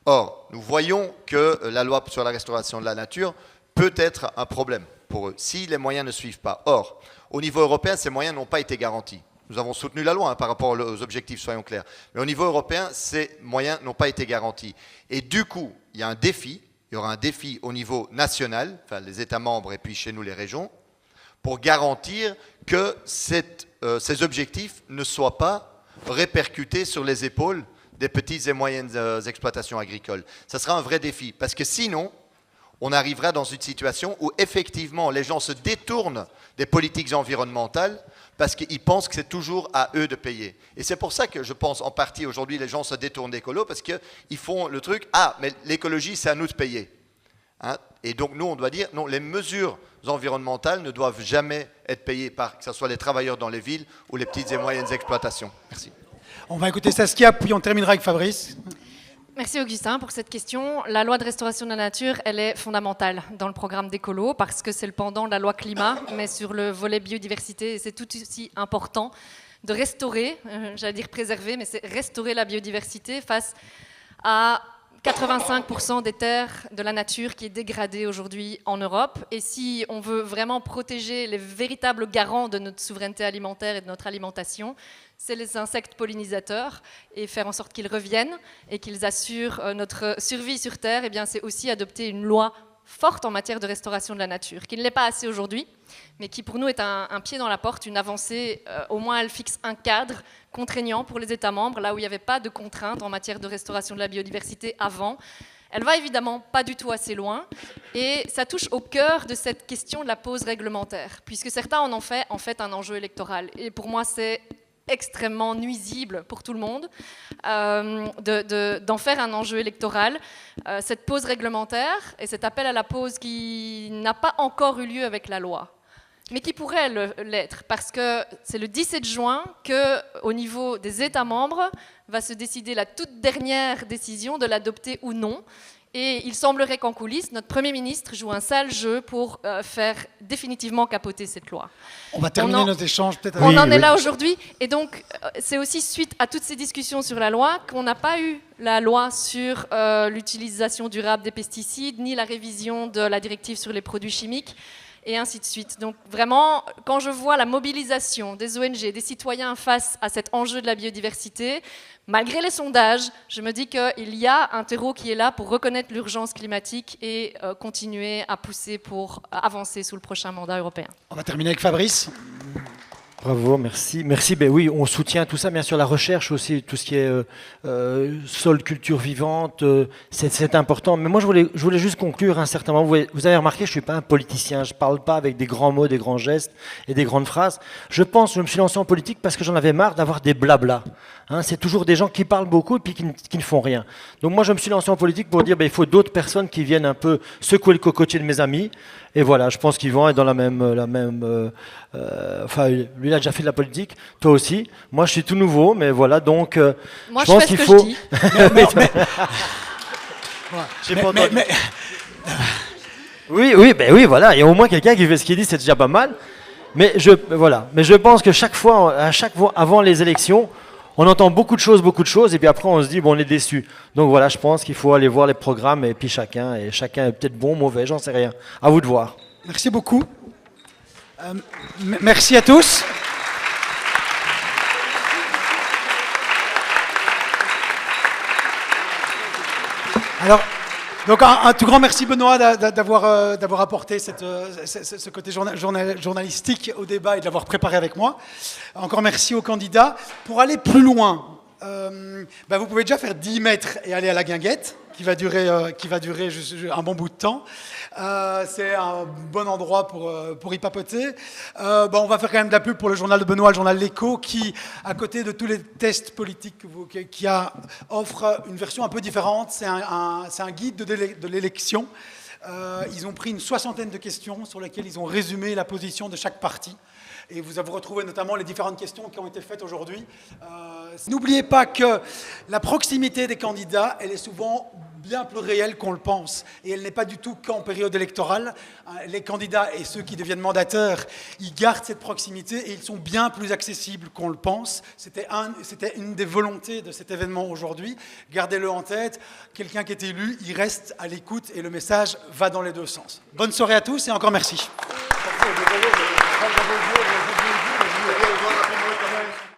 Or, nous voyons que la loi sur la restauration de la nature peut être un problème pour eux, si les moyens ne suivent pas. Or, au niveau européen, ces moyens n'ont pas été garantis. Nous avons soutenu la loi par rapport aux objectifs, soyons clairs. Mais au niveau européen, ces moyens n'ont pas été garantis. Et du coup, il y aura un défi au niveau national, enfin les États membres et puis chez nous les régions, pour garantir que ces objectifs ne soient pas répercutés sur les épaules des petites et moyennes exploitations agricoles. Ça sera un vrai défi, parce que sinon, on arrivera dans une situation où effectivement les gens se détournent des politiques environnementales parce qu'ils pensent que c'est toujours à eux de payer. Et c'est pour ça que je pense en partie aujourd'hui les gens se détournent d'écolo, parce qu'ils font le truc, mais l'écologie c'est à nous de payer. Et donc nous on doit dire, non, les mesures environnementales ne doivent jamais être payées par, que ce soit les travailleurs dans les villes ou les petites et moyennes exploitations. Merci. On va écouter Saskia, puis on terminera avec Fabrice. Merci Augustin pour cette question. La loi de restauration de la nature, elle est fondamentale dans le programme d'écolo parce que c'est le pendant de la loi climat, mais sur le volet biodiversité, c'est tout aussi important de restaurer, j'allais dire préserver, mais c'est restaurer la biodiversité face à 85% des terres de la nature qui est dégradée aujourd'hui en Europe. Et si on veut vraiment protéger les véritables garants de notre souveraineté alimentaire et de notre alimentation, c'est les insectes pollinisateurs, et faire en sorte qu'ils reviennent et qu'ils assurent notre survie sur Terre, eh bien, c'est aussi adopter une loi forte en matière de restauration de la nature, qui ne l'est pas assez aujourd'hui, mais qui pour nous est un pied dans la porte, une avancée. Au moins elle fixe un cadre contraignant pour les États membres, là où il n'y avait pas de contraintes en matière de restauration de la biodiversité avant. Elle va évidemment pas du tout assez loin, et ça touche au cœur de cette question de la pause réglementaire, puisque certains en fait un enjeu électoral. Et pour moi, c'est extrêmement nuisible pour tout le monde d'en faire un enjeu électoral. Cette pause réglementaire et cet appel à la pause qui n'a pas encore eu lieu avec la loi, mais qui pourrait l'être, parce que c'est le 17 juin qu'au niveau des États membres va se décider la toute dernière décision de l'adopter ou non. Et il semblerait qu'en coulisses, notre Premier ministre joue un sale jeu pour faire définitivement capoter cette loi. On va terminer nos échanges peut-être. On en est là aujourd'hui. Et donc, c'est aussi suite à toutes ces discussions sur la loi qu'on n'a pas eu la loi sur l'utilisation durable des pesticides, ni la révision de la directive sur les produits chimiques, et ainsi de suite. Donc vraiment, quand je vois la mobilisation des ONG, des citoyens face à cet enjeu de la biodiversité, malgré les sondages, je me dis qu'il y a un terreau qui est là pour reconnaître l'urgence climatique et continuer à pousser pour avancer sous le prochain mandat européen. On va terminer avec Fabrice. Bravo, merci. Merci, ben oui, on soutient tout ça, bien sûr, la recherche aussi, tout ce qui est sol, culture vivante, c'est important. Mais moi, je voulais juste conclure un certain moment. Vous avez remarqué, je ne suis pas un politicien, je ne parle pas avec des grands mots, des grands gestes et des grandes phrases. Je me suis lancé en politique parce que j'en avais marre d'avoir des blablas. C'est toujours des gens qui parlent beaucoup et puis qui ne font rien. Donc moi, je me suis lancé en politique pour dire il faut d'autres personnes qui viennent un peu secouer le cocotier de mes amis. Et voilà, je pense qu'Yvan est dans la même enfin, lui, il a déjà fait de la politique, toi aussi. Moi, je suis tout nouveau, mais voilà, donc moi, je pense qu'il faut... Oui, voilà, il y a au moins quelqu'un qui fait ce qu'il dit, c'est déjà pas mal. Mais je pense que chaque fois, avant les élections, on entend beaucoup de choses, et puis après on se dit, on est déçu. Donc voilà, je pense qu'il faut aller voir les programmes, et puis chacun est peut-être bon, mauvais, j'en sais rien. À vous de voir. Merci beaucoup. Merci à tous. Alors, Donc un tout grand merci Benoît d'avoir apporté ce côté journalistique au débat et de l'avoir préparé avec moi. Encore merci aux candidats. Pour aller plus loin, vous pouvez déjà faire 10 mètres et aller à la guinguette, qui va durer un bon bout de temps. C'est un bon endroit pour y papoter. On va faire quand même de la pub pour le journal de Benoît, le journal L'Écho, qui, à côté de tous les tests politiques offre une version un peu différente. C'est un guide de l'élection. Ils ont pris une 60aine de questions sur lesquelles ils ont résumé la position de chaque parti. Et vous retrouvez notamment les différentes questions qui ont été faites aujourd'hui. N'oubliez pas que la proximité des candidats, elle est souvent bien plus réelle qu'on le pense. Et elle n'est pas du tout qu'en période électorale. Les candidats et ceux qui deviennent mandateurs, ils gardent cette proximité et ils sont bien plus accessibles qu'on le pense. C'était une des volontés de cet événement aujourd'hui. Gardez-le en tête. Quelqu'un qui est élu, il reste à l'écoute et le message va dans les deux sens. Bonne soirée à tous et encore merci. Thank you.